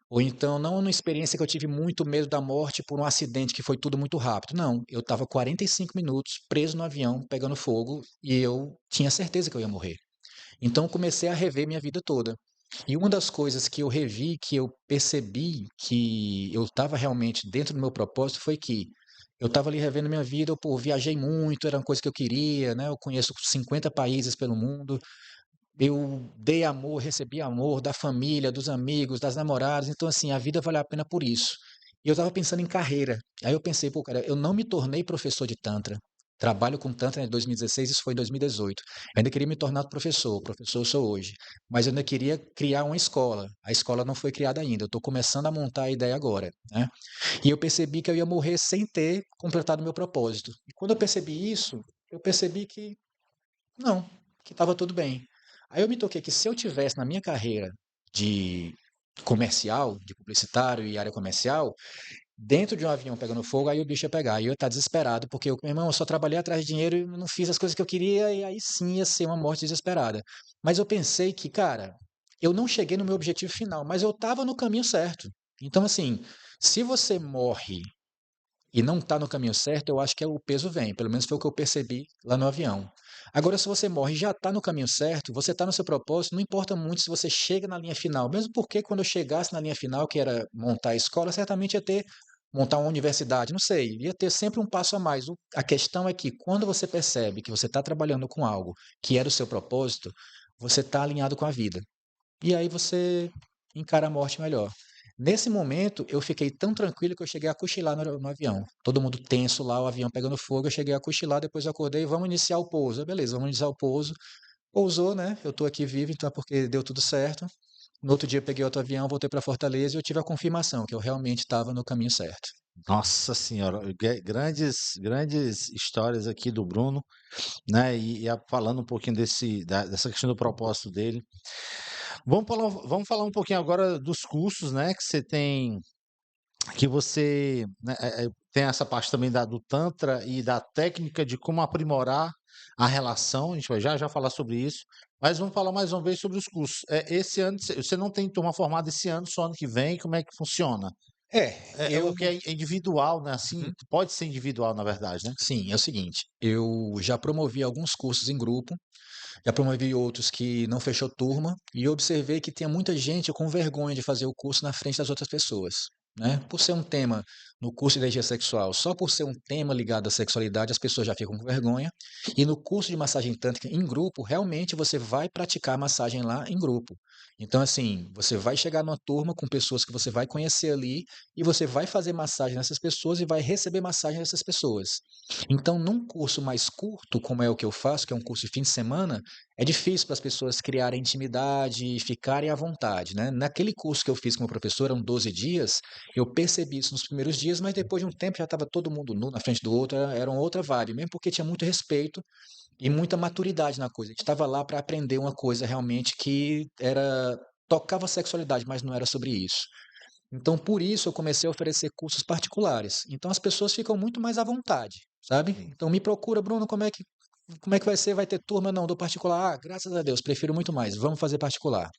Ou então, não uma experiência que eu tive muito medo da morte por um acidente que foi tudo muito rápido. Não, eu estava 45 minutos preso no avião, pegando fogo, e eu tinha certeza que eu ia morrer. Então, eu comecei a rever minha vida toda. E uma das coisas que eu revi, que eu percebi que eu estava realmente dentro do meu propósito, foi que eu estava ali revendo minha vida, eu, pô, viajei muito, era uma coisa que eu queria, né? Eu conheço 50 países pelo mundo, eu dei amor, recebi amor da família, dos amigos, das namoradas, então assim, a vida vale a pena por isso. E eu estava pensando em carreira. Aí eu pensei, pô, cara, eu não me tornei professor de Tantra. Trabalho com Tantra em 2016, isso foi em 2018. Eu ainda queria me tornar professor eu sou hoje. Mas eu ainda queria criar uma escola. A escola não foi criada ainda, eu estou começando a montar a ideia agora, né? E eu percebi que eu ia morrer sem ter completado meu propósito. E quando eu percebi isso, eu percebi que não, que estava tudo bem. Aí eu me toquei que se eu tivesse na minha carreira de comercial, de publicitário e área comercial, dentro de um avião pegando fogo, aí o bicho ia pegar. Aí eu ia estar desesperado, porque eu, meu irmão, eu só trabalhei atrás de dinheiro e não fiz as coisas que eu queria, e aí sim ia ser uma morte desesperada. Mas eu pensei que, cara, eu não cheguei no meu objetivo final, mas eu estava no caminho certo. Então, assim, se você morre e não está no caminho certo, eu acho que o peso vem. Pelo menos foi o que eu percebi lá no avião. Agora, se você morre e já está no caminho certo, você está no seu propósito, não importa muito se você chega na linha final. Mesmo porque quando eu chegasse na linha final, que era montar a escola, certamente ia ter montar uma universidade, não sei, ia ter sempre um passo a mais. A questão é que quando você percebe que você está trabalhando com algo que era o seu propósito, você está alinhado com a vida. E aí você encara a morte melhor. Nesse momento, eu fiquei tão tranquilo que eu cheguei a cochilar no avião. Todo mundo tenso lá, o avião pegando fogo, eu cheguei a cochilar, depois eu acordei, vamos iniciar o pouso. Beleza, vamos iniciar o pouso. Pousou, né? Eu tô aqui vivo, então é porque deu tudo certo. No outro dia, eu peguei outro avião, voltei para Fortaleza e eu tive a confirmação que eu realmente estava no caminho certo. Nossa senhora, grandes histórias aqui do Bruno, né? Falando um pouquinho dessa questão do propósito dele. Vamos falar um pouquinho agora dos cursos, né? Que você tem, que você, né, tem essa parte também do Tantra e da técnica de como aprimorar a relação. A gente vai já falar sobre isso. Mas vamos falar mais uma vez sobre os cursos. Esse ano, você não tem turma formada esse ano, só ano que vem. Como é que funciona? É, É o que é individual, né? Assim, Uhum. pode ser individual, na verdade, né? Sim, é o seguinte, eu já promovi alguns cursos em grupo, já promovi outros que não fechou turma e eu observei que tinha muita gente com vergonha de fazer o curso na frente das outras pessoas, né? Por ser um tema no curso de energia sexual, só por ser um tema ligado à sexualidade, as pessoas já ficam com vergonha. E no curso de massagem tântrica em grupo, realmente você vai praticar massagem lá em grupo. Então, assim, você vai chegar numa turma com pessoas que você vai conhecer ali e você vai fazer massagem nessas pessoas e vai receber massagem dessas pessoas. Então, num curso mais curto, como é o que eu faço, que é um curso de fim de semana, é difícil para as pessoas criarem intimidade e ficarem à vontade, né? Naquele curso que eu fiz com o meu professor, eram 12 dias, eu percebi isso nos primeiros dias, mas depois de um tempo já estava todo mundo nu na frente do outro, era uma outra vibe, mesmo porque tinha muito respeito e muita maturidade na coisa. A gente estava lá para aprender uma coisa realmente que era tocava sexualidade, mas não era sobre isso. Então, por isso, eu comecei a oferecer cursos particulares. Então, as pessoas ficam muito mais à vontade, sabe? Sim. Então, me procura, Bruno, como é que vai ser? Vai ter turma? Não, do particular. Ah, graças a Deus, prefiro muito mais. Vamos fazer particular.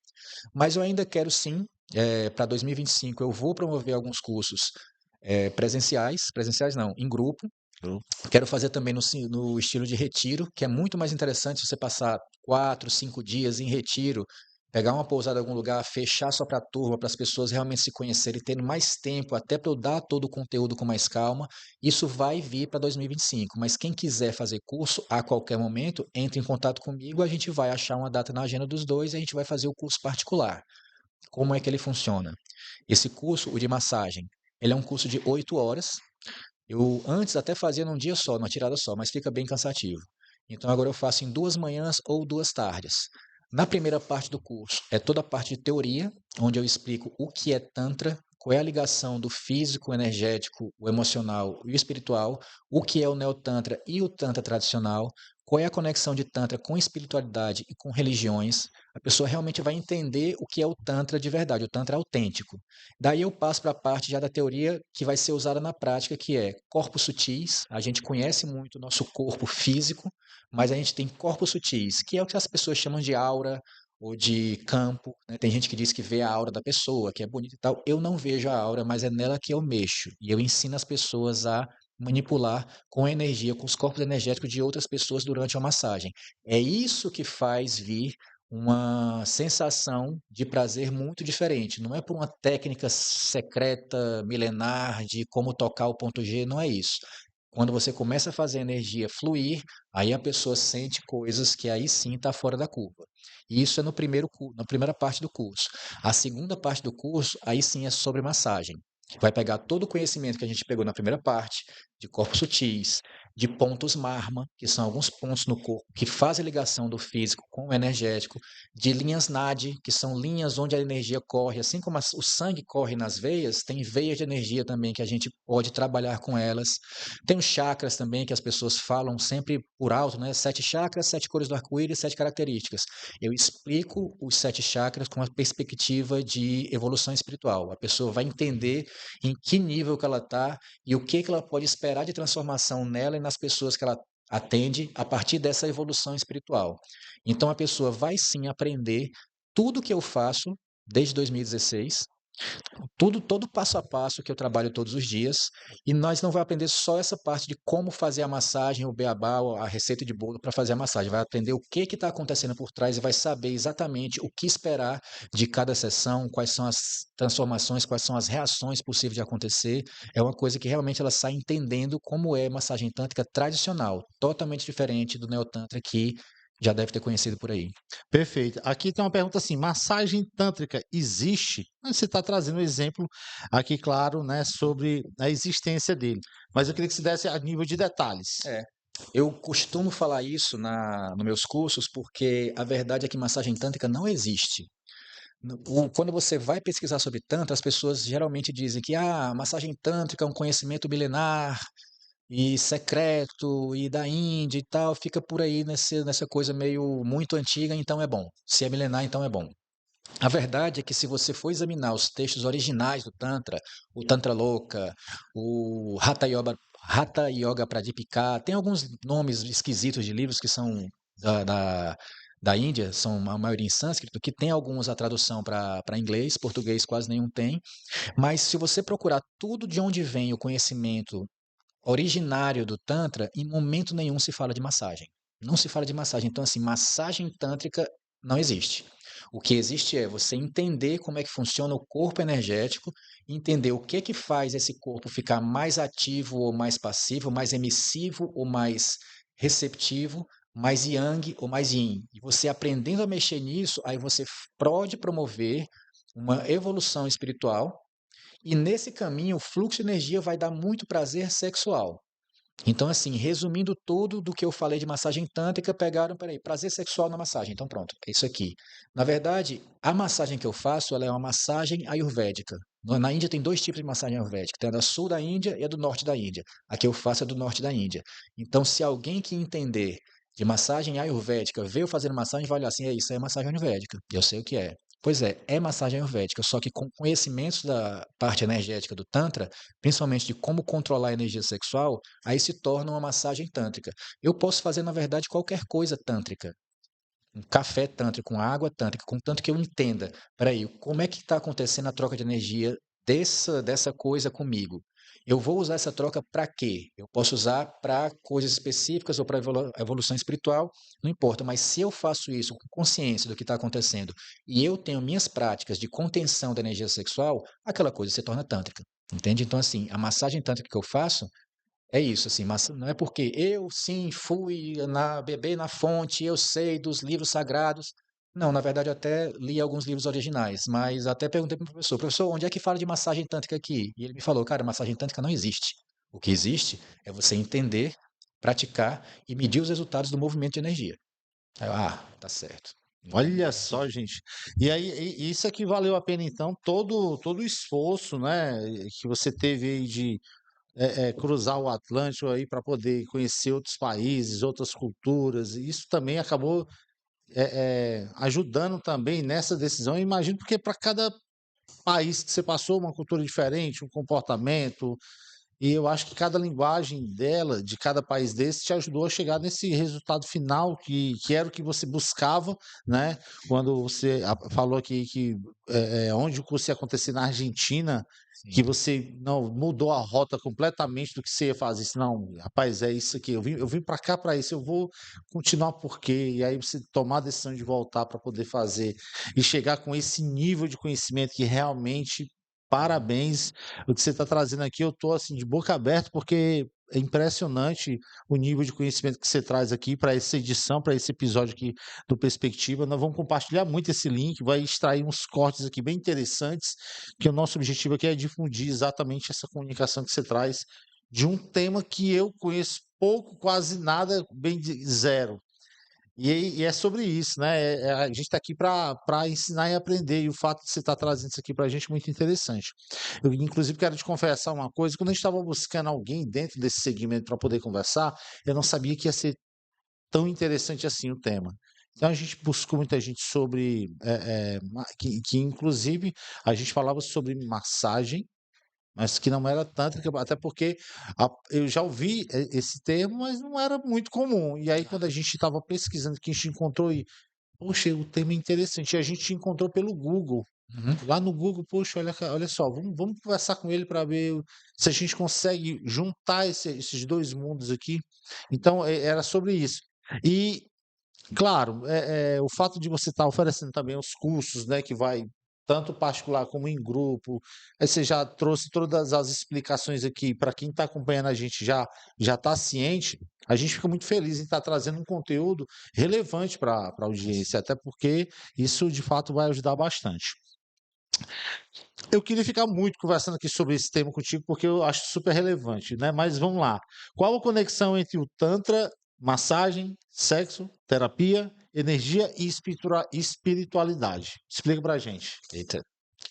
Mas eu ainda quero sim, para 2025, eu vou promover alguns cursos presenciais não, em grupo. Eu- Quero fazer também no estilo de retiro, que é muito mais interessante você passar 4, 5 dias em retiro, pegar uma pousada em algum lugar, fechar só para a turma, para as pessoas realmente se conhecerem, tendo mais tempo, até para eu dar todo o conteúdo com mais calma. Isso vai vir para 2025. Mas quem quiser fazer curso a qualquer momento, entre em contato comigo, a gente vai achar uma data na agenda dos dois e a gente vai fazer o curso particular. Como é que ele funciona? Esse curso, o de massagem, ele é um curso de 8 horas. Eu antes até fazia num dia só, numa tirada só, mas fica bem cansativo. Então agora eu faço em 2 manhãs ou 2 tardes. Na primeira parte do curso é toda a parte de teoria, onde eu explico o que é Tantra, qual é a ligação do físico, o energético, o emocional e o espiritual, o que é o Neotantra e o Tantra tradicional, qual é a conexão de Tantra com espiritualidade e com religiões. A pessoa realmente vai entender o que é o Tantra de verdade, o Tantra autêntico. Daí eu passo para a parte já da teoria que vai ser usada na prática, que é corpos sutis. A gente conhece muito o nosso corpo físico, mas a gente tem corpos sutis, que é o que as pessoas chamam de aura ou de campo, né? Tem gente que diz que vê a aura da pessoa, que é bonita e tal. Eu não vejo a aura, mas é nela que eu mexo. E eu ensino as pessoas a manipular com a energia, com os corpos energéticos de outras pessoas durante a massagem. É isso que faz vir uma sensação de prazer muito diferente. Não é por uma técnica secreta, milenar, de como tocar o ponto G, não é isso. Quando você começa a fazer a energia fluir, aí a pessoa sente coisas que aí sim está fora da curva. E isso é no na primeira parte do curso. A segunda parte do curso, aí sim é sobre massagem. Vai pegar todo o conhecimento que a gente pegou na primeira parte, de corpos sutis, de pontos marma, que são alguns pontos no corpo que fazem a ligação do físico com o energético, de linhas NADI, que são linhas onde a energia corre, assim como o sangue corre nas veias, tem veias de energia também que a gente pode trabalhar com elas. Tem os chakras também, que as pessoas falam sempre por alto, né? 7 chakras, 7 cores do arco-íris, 7 características. Eu explico os 7 chakras com uma perspectiva de evolução espiritual. A pessoa vai entender em que nível que ela está e o que ela pode esperar de transformação nela e nas pessoas que ela atende a partir dessa evolução espiritual. Então a pessoa vai sim aprender tudo que eu faço desde 2016, tudo, todo passo a passo que eu trabalho todos os dias, e nós não vai aprender só essa parte de como fazer a massagem, o beabá, a receita de bolo para fazer a massagem. Vai aprender o que está acontecendo por trás e vai saber exatamente o que esperar de cada sessão, quais são as transformações, quais são as reações possíveis de acontecer. É uma coisa que realmente ela sai entendendo como é massagem tântrica tradicional, totalmente diferente do neotantra que já deve ter conhecido por aí. Perfeito. Aqui tem uma pergunta assim: massagem tântrica existe? Você está trazendo um exemplo aqui, claro, né, sobre a existência dele. Mas eu queria que você desse a nível de detalhes. É. Eu costumo falar isso nos meus cursos porque a verdade é que massagem tântrica não existe. Quando você vai pesquisar sobre Tantra, as pessoas geralmente dizem que massagem tântrica é um conhecimento milenar e secreto e da Índia e tal, fica por aí nessa coisa meio muito antiga, então é bom. Se é milenar, então é bom. A verdade é que se você for examinar os textos originais do Tantra, o Tantra Loka, o Hatha Yoga Pradipika, tem alguns nomes esquisitos de livros que são da, da, da Índia, são a maioria em sânscrito, que tem alguns a tradução para inglês, português quase nenhum tem, mas se você procurar tudo de onde vem o conhecimento originário do Tantra, em momento nenhum se fala de massagem. Não se fala de massagem. Então, assim, massagem tântrica não existe. O que existe é você entender como é que funciona o corpo energético, entender o que faz esse corpo ficar mais ativo ou mais passivo, mais emissivo ou mais receptivo, mais yang ou mais yin. E você aprendendo a mexer nisso, aí você pode promover uma evolução espiritual e nesse caminho, o fluxo de energia vai dar muito prazer sexual. Então, assim, resumindo tudo do que eu falei de massagem tântrica, pegaram, peraí, prazer sexual na massagem. Então, pronto, é isso aqui. Na verdade, a massagem que eu faço, ela é uma massagem ayurvédica. Na Índia tem dois tipos de massagem ayurvédica. Tem a do sul da Índia e a do norte da Índia. A que eu faço é do norte da Índia. Então, se alguém que entender de massagem ayurvédica veio fazendo massagem, vai olhar assim, isso aí é massagem ayurvédica. Eu sei o que é. Pois é massagem ayurvédica, só que com conhecimentos da parte energética do Tantra, principalmente de como controlar a energia sexual, aí se torna uma massagem tântrica. Eu posso fazer, na verdade, qualquer coisa tântrica. Um café tântrico, com água tântrica, contanto que eu entenda. Peraí, como é que está acontecendo a troca de energia dessa coisa comigo? Eu vou usar essa troca para quê? Eu posso usar para coisas específicas ou para evolução espiritual, não importa, mas se eu faço isso com consciência do que está acontecendo e eu tenho minhas práticas de contenção da energia sexual, aquela coisa se torna tântrica. Entende? Então, assim, a massagem tântrica que eu faço é isso, assim, mas não é porque eu sim fui beber na fonte, eu sei dos livros sagrados. Não, na verdade eu até li alguns livros originais, mas até perguntei para o professor, onde é que fala de massagem tântrica aqui? E ele me falou, cara, massagem tântrica não existe. O que existe é você entender, praticar e medir os resultados do movimento de energia. Aí eu, tá certo. Então, Olha só, gente. E aí, isso é que valeu a pena, então, todo o esforço, né, que você teve aí de cruzar o Atlântico aí para poder conhecer outros países, outras culturas. E isso também acabou ajudando também nessa decisão. Eu imagino porque para cada país que você passou, uma cultura diferente, um comportamento. E eu acho que cada linguagem dela, de cada país desse, te ajudou a chegar nesse resultado final que era o que você buscava, né? Quando você falou aqui que onde o curso ia acontecer na Argentina, que Sim. você não mudou a rota completamente do que você ia fazer. Disse, não, rapaz, é isso aqui. Eu vim para cá para isso. Eu vou continuar por quê? E aí você tomar a decisão de voltar para poder fazer e chegar com esse nível de conhecimento que realmente Uhum. parabéns. O que você está trazendo aqui, eu estou assim de boca aberta, porque é impressionante o nível de conhecimento que você traz aqui para essa edição, para esse episódio aqui do Perspectiva. Nós vamos compartilhar muito esse link, vai extrair uns cortes aqui bem interessantes, que o nosso objetivo aqui é difundir exatamente essa comunicação que você traz de um tema que eu conheço pouco, quase nada, zero. E é sobre isso, né? A gente está aqui para ensinar e aprender, e o fato de você estar trazendo isso aqui para a gente é muito interessante. Eu, inclusive, quero te confessar uma coisa: quando a gente estava buscando alguém dentro desse segmento para poder conversar, eu não sabia que ia ser tão interessante assim o tema. Então, a gente buscou muita gente sobre, que inclusive a gente falava sobre massagem, mas que não era tântrica, até porque eu já ouvi esse termo, mas não era muito comum. E aí, quando a gente estava pesquisando, que a gente encontrou, e, poxa, o tema é interessante, e a gente encontrou pelo Google. Uhum. Lá no Google, poxa, olha só, vamos conversar com ele para ver se a gente consegue juntar esses dois mundos aqui. Então, era sobre isso. E claro, o fato de você estar oferecendo também os cursos, né, que vai tanto particular como em grupo, aí você já trouxe todas as explicações aqui para quem está acompanhando a gente já está ciente, a gente fica muito feliz em estar trazendo um conteúdo relevante para a audiência, até porque isso de fato vai ajudar bastante. Eu queria ficar muito conversando aqui sobre esse tema contigo, porque eu acho super relevante, né? Mas vamos lá. Qual a conexão entre o Tantra, massagem, sexo, terapia, energia e espiritualidade? Explica pra gente. Eita,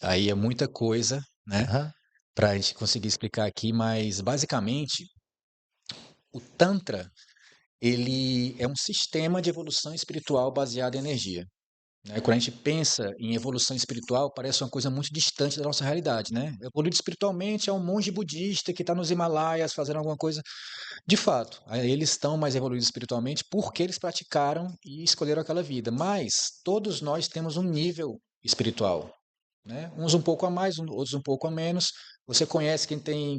aí é muita coisa, né, Aham, para a gente conseguir explicar aqui, mas basicamente o Tantra, ele é um sistema de evolução espiritual baseado em energia. Né? Quando a gente pensa em evolução espiritual, parece uma coisa muito distante da nossa realidade, né? Evoluir espiritualmente é um monge budista que está nos Himalaias fazendo alguma coisa. De fato, eles estão mais evoluídos espiritualmente porque eles praticaram e escolheram aquela vida. Mas todos nós temos um nível espiritual, né? Uns um pouco a mais, outros um pouco a menos. Você conhece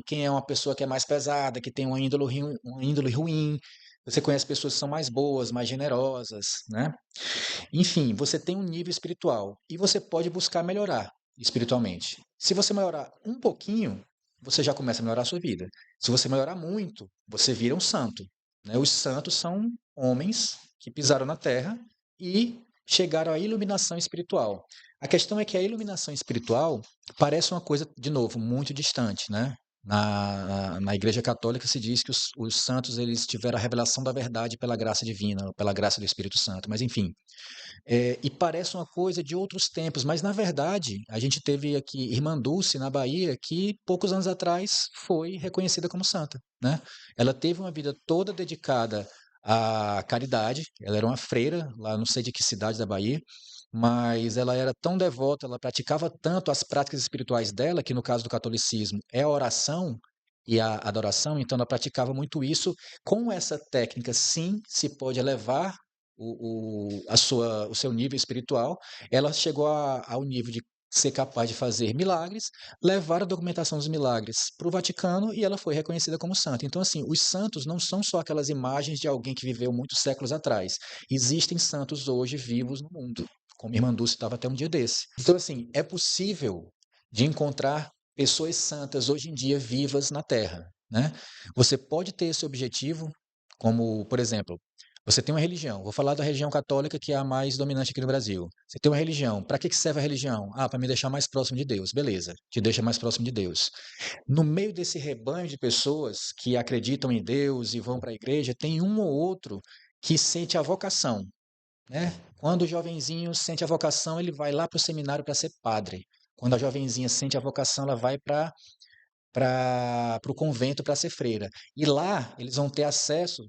quem é uma pessoa que é mais pesada, que tem uma índole ruim. Você conhece pessoas que são mais boas, mais generosas, né? Enfim, você tem um nível espiritual e você pode buscar melhorar espiritualmente. Se você melhorar um pouquinho, você já começa a melhorar a sua vida. Se você melhorar muito, você vira um santo, né? Os santos são homens que pisaram na terra e chegaram à iluminação espiritual. A questão é que a iluminação espiritual parece uma coisa, de novo, muito distante, né? Na Igreja Católica se diz que os santos eles tiveram a revelação da verdade pela graça divina, pela graça do Espírito Santo. Mas enfim, e parece uma coisa de outros tempos, mas na verdade a gente teve aqui Irmã Dulce na Bahia, que poucos anos atrás foi reconhecida como santa, né? Ela teve uma vida toda dedicada à caridade. Ela era uma freira lá, não sei de que cidade da Bahia, mas ela era tão devota, ela praticava tanto as práticas espirituais dela, que no caso do catolicismo é a oração e a adoração, então ela praticava muito isso. Com essa técnica, sim, se pode elevar o seu nível espiritual. Ela chegou ao nível de ser capaz de fazer milagres, levar a documentação dos milagres para o Vaticano e ela foi reconhecida como santa. Então, assim, os santos não são só aquelas imagens de alguém que viveu muitos séculos atrás. Existem santos hoje vivos no mundo, como a irmã Dulce estava até um dia desse. Então, assim, é possível de encontrar pessoas santas hoje em dia vivas na Terra, né? Você pode ter esse objetivo, como, por exemplo, você tem uma religião, vou falar da religião católica, que é a mais dominante aqui no Brasil. Você tem uma religião, para que serve a religião? Ah, para me deixar mais próximo de Deus. Beleza, te deixa mais próximo de Deus. No meio desse rebanho de pessoas que acreditam em Deus e vão para a igreja, tem um ou outro que sente a vocação, né? Quando o jovenzinho sente a vocação, ele vai lá para o seminário para ser padre. Quando a jovenzinha sente a vocação, ela vai para o convento para ser freira. E lá eles vão ter acesso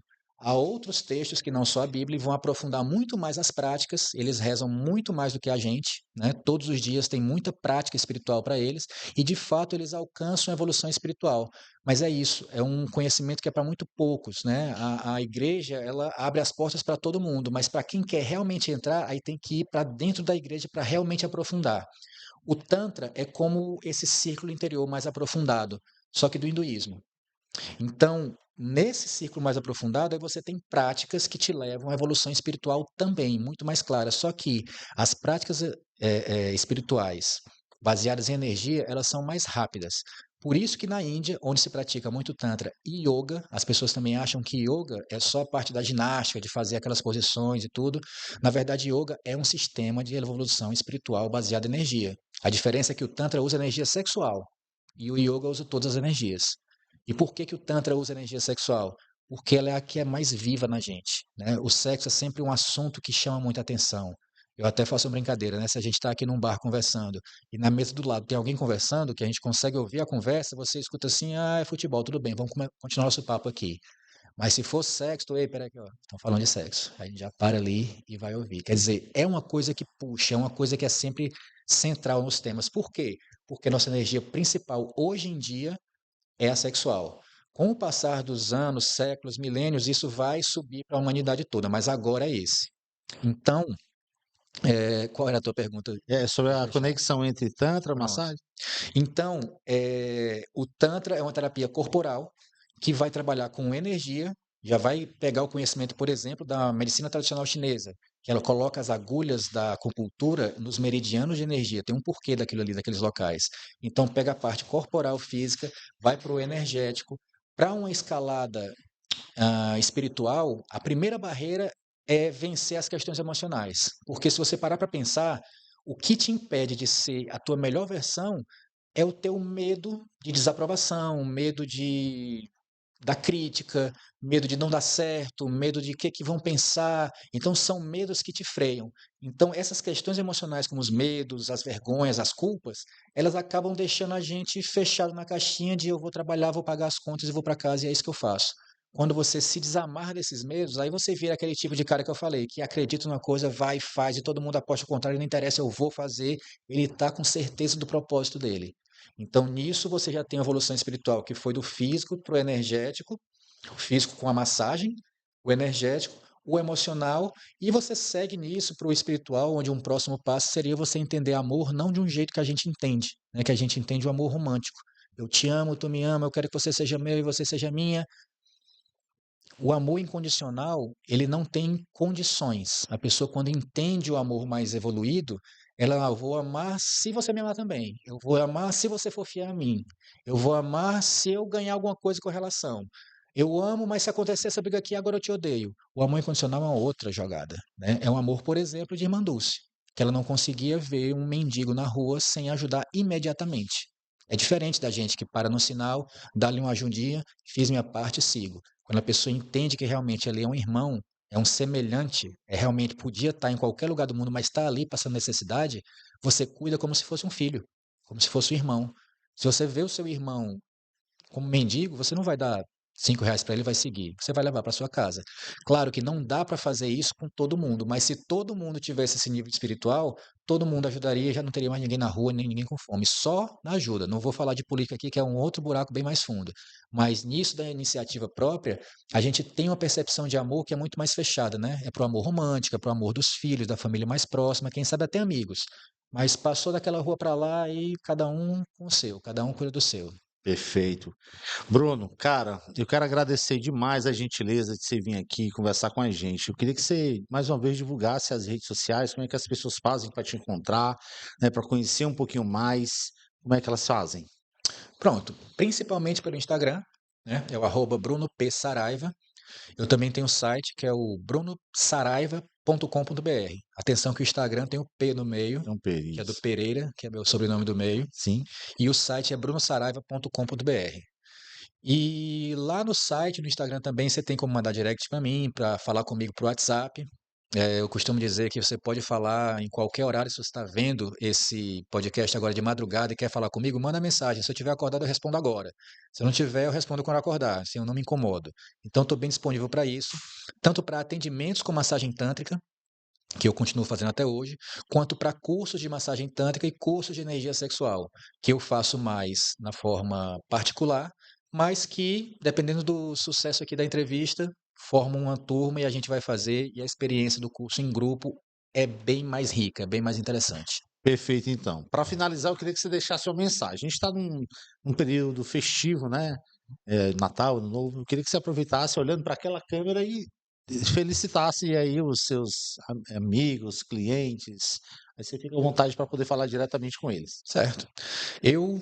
Há outros textos que não só a Bíblia e vão aprofundar muito mais as práticas, eles rezam muito mais do que a gente, né? Todos os dias tem muita prática espiritual para eles e, de fato, eles alcançam a evolução espiritual. Mas é isso, é um conhecimento que é para muito poucos, né? A igreja, ela abre as portas para todo mundo, mas para quem quer realmente entrar, aí tem que ir para dentro da igreja para realmente aprofundar. O Tantra é como esse círculo interior mais aprofundado, só que do hinduísmo. Então, nesse círculo mais aprofundado, aí você tem práticas que te levam à evolução espiritual também, muito mais clara. Só que as práticas espirituais baseadas em energia, elas são mais rápidas. Por isso que na Índia, onde se pratica muito Tantra e Yoga, as pessoas também acham que Yoga é só a parte da ginástica, de fazer aquelas posições e tudo. Na verdade, Yoga é um sistema de evolução espiritual baseado em energia. A diferença é que o Tantra usa energia sexual e o Yoga usa todas as energias. E por que que o Tantra usa energia sexual? Porque ela é a que é mais viva na gente, né? O sexo é sempre um assunto que chama muita atenção. Eu até faço uma brincadeira, né? Se a gente está aqui num bar conversando e na mesa do lado tem alguém conversando, que a gente consegue ouvir a conversa, você escuta assim, ah, é futebol, tudo bem, vamos continuar nosso papo aqui. Mas se for sexo, ei, peraí aqui, ó, estão falando de sexo. A gente já para ali e vai ouvir. Quer dizer, é uma coisa que puxa, é uma coisa que é sempre central nos temas. Por quê? Porque nossa energia principal hoje em dia é a sexual. Com o passar dos anos, séculos, milênios, isso vai subir para a humanidade toda, mas agora é esse. Então, qual era a tua pergunta? É sobre a conexão entre Tantra e Pronto. massagem? Então, o Tantra é uma terapia corporal que vai trabalhar com energia, já vai pegar o conhecimento, por exemplo, da medicina tradicional chinesa, que ela coloca as agulhas da acupuntura nos meridianos de energia, tem um porquê daquilo ali, daqueles locais. Então, pega a parte corporal, física, vai para o energético. Para uma escalada espiritual, a primeira barreira é vencer as questões emocionais. Porque se você parar para pensar, o que te impede de ser a tua melhor versão é o teu medo de desaprovação, medo da crítica, medo de não dar certo, medo de que vão pensar. Então, são medos que te freiam. Então, essas questões emocionais, como os medos, as vergonhas, as culpas, elas acabam deixando a gente fechado na caixinha de eu vou trabalhar, vou pagar as contas e vou para casa e é isso que eu faço. Quando você se desamarra desses medos, aí você vira aquele tipo de cara que eu falei, que acredita numa coisa, vai e faz, e todo mundo aposta o contrário, não interessa, eu vou fazer, ele está com certeza do propósito dele. Então, nisso você já tem a evolução espiritual, que foi do físico para o energético, o físico com a massagem, o energético, o emocional, e você segue nisso para o espiritual, onde um próximo passo seria você entender amor não de um jeito que a gente entende, né? Que a gente entende o amor romântico. Eu te amo, tu me ama, eu quero que você seja meu e você seja minha. O amor incondicional, ele não tem condições. A pessoa, quando entende o amor mais evoluído, ela, eu vou amar se você me amar também. Eu vou amar se você for fiel a mim. Eu vou amar se eu ganhar alguma coisa com a relação. Eu amo, mas se acontecer essa briga aqui, agora eu te odeio. O amor incondicional é uma outra jogada, né? É um amor, por exemplo, de Irmã Dulce, que ela não conseguia ver um mendigo na rua sem ajudar imediatamente. É diferente da gente que para no sinal, dá-lhe uma ajudinha, fiz minha parte e sigo. Quando a pessoa entende que realmente ele é um irmão, é um semelhante, realmente podia estar em qualquer lugar do mundo, mas está ali passando necessidade, você cuida como se fosse um filho, como se fosse um irmão. Se você vê o seu irmão como mendigo, você não vai dar R$ 5 para ele e vai seguir. Você vai levar para sua casa. Claro que não dá para fazer isso com todo mundo, mas se todo mundo tivesse esse nível espiritual, todo mundo ajudaria, já não teria mais ninguém na rua, nem ninguém com fome. Só na ajuda. Não vou falar de política aqui, que é um outro buraco bem mais fundo. Mas nisso da iniciativa própria, a gente tem uma percepção de amor que é muito mais fechada, né? É pro amor romântico, é pro amor dos filhos, da família mais próxima, quem sabe até amigos. Mas passou daquela rua para lá e cada um com o seu, cada um cuida do seu. Perfeito. Bruno, cara, eu quero agradecer demais a gentileza de você vir aqui conversar com a gente. Eu queria que você, mais uma vez, divulgasse as redes sociais, como é que as pessoas fazem para te encontrar, né, para conhecer um pouquinho mais, como é que elas fazem? Pronto, principalmente pelo Instagram, né? É o @Bruno P. Saraiva. Eu também tenho um site que é o brunosaraiva.com.br. Atenção que o Instagram tem o P no meio, Então, que é do Peris. Pereira, que é meu sobrenome do meio, Sim, e o site é brunosaraiva.com.br. E lá no site, no Instagram também, você tem como mandar direct para mim, para falar comigo pro WhatsApp. Eu costumo dizer que você pode falar em qualquer horário. Se você está vendo esse podcast agora de madrugada e quer falar comigo, manda mensagem. Se eu estiver acordado, eu respondo agora. Se eu não tiver, eu respondo quando acordar. Assim, eu não me incomodo. Então, estou bem disponível para isso, tanto para atendimentos com massagem tântrica, que eu continuo fazendo até hoje, quanto para cursos de massagem tântrica e cursos de energia sexual, que eu faço mais na forma particular, mas que, dependendo do sucesso aqui da entrevista, formam uma turma e a gente vai fazer, e a experiência do curso em grupo é bem mais rica, bem mais interessante. Perfeito, então. Para finalizar, eu queria que você deixasse uma mensagem. A gente está num período festivo, né? Natal, Ano Novo. Eu queria que você aproveitasse olhando para aquela câmera e felicitasse aí os seus amigos, clientes. Aí você fica à vontade para poder falar diretamente com eles. Certo. Eu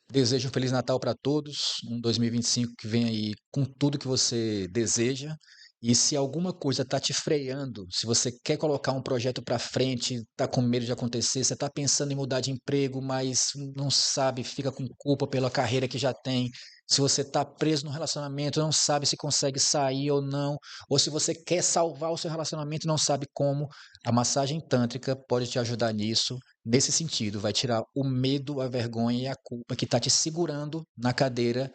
desejo um Feliz Natal para todos, um 2025 que venha aí com tudo que você deseja. E se alguma coisa está te freando, se você quer colocar um projeto para frente, está com medo de acontecer, você está pensando em mudar de emprego, mas não sabe, fica com culpa pela carreira que já tem. Se você está preso no relacionamento, não sabe se consegue sair ou não, ou se você quer salvar o seu relacionamento e não sabe como, a massagem tântrica pode te ajudar nisso. Nesse sentido, vai tirar o medo, a vergonha e a culpa que está te segurando na cadeira,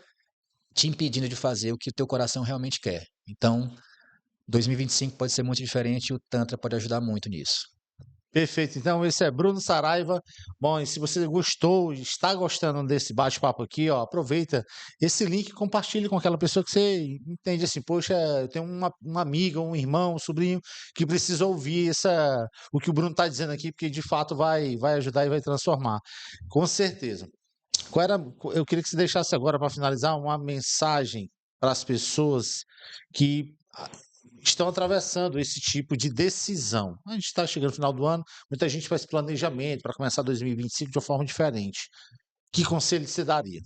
te impedindo de fazer o que o teu coração realmente quer. Então, 2025 pode ser muito diferente e o Tantra pode ajudar muito nisso. Perfeito. Então, esse é Bruno Saraiva. Bom, e se você gostou, está gostando desse bate-papo aqui, ó, aproveita esse link e compartilhe com aquela pessoa que você entende assim, poxa, eu tenho uma amiga, um irmão, um sobrinho que precisa ouvir o que o Bruno está dizendo aqui, porque de fato vai ajudar e vai transformar. Com certeza. Eu queria que você deixasse agora, para finalizar, uma mensagem para as pessoas que estão atravessando esse tipo de decisão. A gente está chegando no final do ano, muita gente faz planejamento para começar 2025 de uma forma diferente. Que conselho você daria?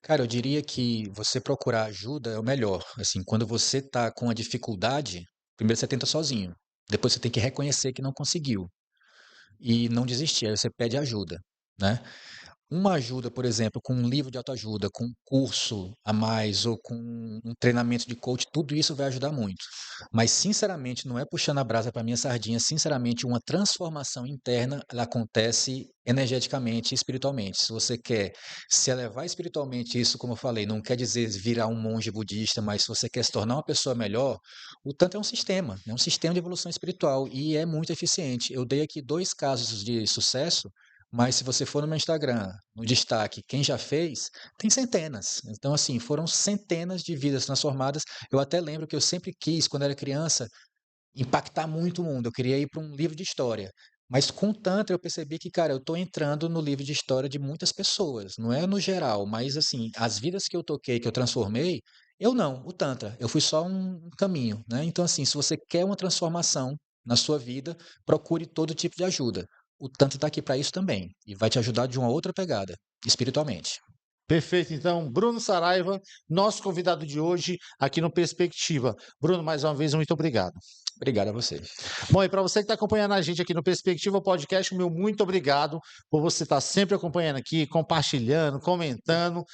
Cara, eu diria que você procurar ajuda é o melhor. Assim, quando você está com a dificuldade, primeiro você tenta sozinho. Depois você tem que reconhecer que não conseguiu e não desistir. Aí você pede ajuda, né? Uma ajuda, por exemplo, com um livro de autoajuda, com um curso a mais ou com um treinamento de coach, tudo isso vai ajudar muito. Mas, sinceramente, não é puxando a brasa para minha sardinha, sinceramente, uma transformação interna, ela acontece energeticamente e espiritualmente. Se você quer se elevar espiritualmente, isso, como eu falei, não quer dizer virar um monge budista, mas se você quer se tornar uma pessoa melhor, o Tantra é um sistema de evolução espiritual e é muito eficiente. Eu dei aqui 2 casos de sucesso, mas se você for no meu Instagram, no destaque, quem já fez, tem centenas. Então, assim, foram centenas de vidas transformadas. Eu até lembro que eu sempre quis, quando era criança, impactar muito o mundo. Eu queria ir para um livro de história. Mas com o Tantra eu percebi que, cara, eu estou entrando no livro de história de muitas pessoas. Não é no geral, mas assim, as vidas que eu toquei, que eu transformei, eu não, o Tantra. Eu fui só um caminho, né? Então, assim, se você quer uma transformação na sua vida, procure todo tipo de ajuda. O Tantra está aqui para isso também. E vai te ajudar de uma outra pegada, espiritualmente. Perfeito. Então, Bruno Saraiva, nosso convidado de hoje aqui no Perspectiva. Bruno, mais uma vez, muito obrigado. Obrigado a vocês. Bom, e para você que está acompanhando a gente aqui no Perspectiva Podcast, meu muito obrigado por você estar sempre acompanhando aqui, compartilhando, comentando.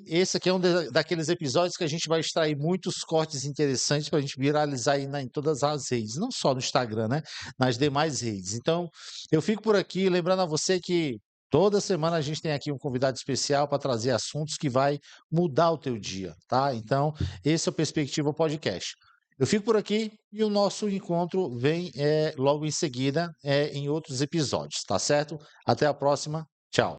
Esse aqui é daqueles episódios que a gente vai extrair muitos cortes interessantes para a gente viralizar aí em todas as redes, não só no Instagram, né? Nas demais redes. Então, eu fico por aqui, lembrando a você que toda semana a gente tem aqui um convidado especial para trazer assuntos que vai mudar o teu dia, tá? Então, esse é o Perspectiva Podcast. Eu fico por aqui e o nosso encontro vem logo em seguida em outros episódios, tá certo? Até a próxima. Tchau.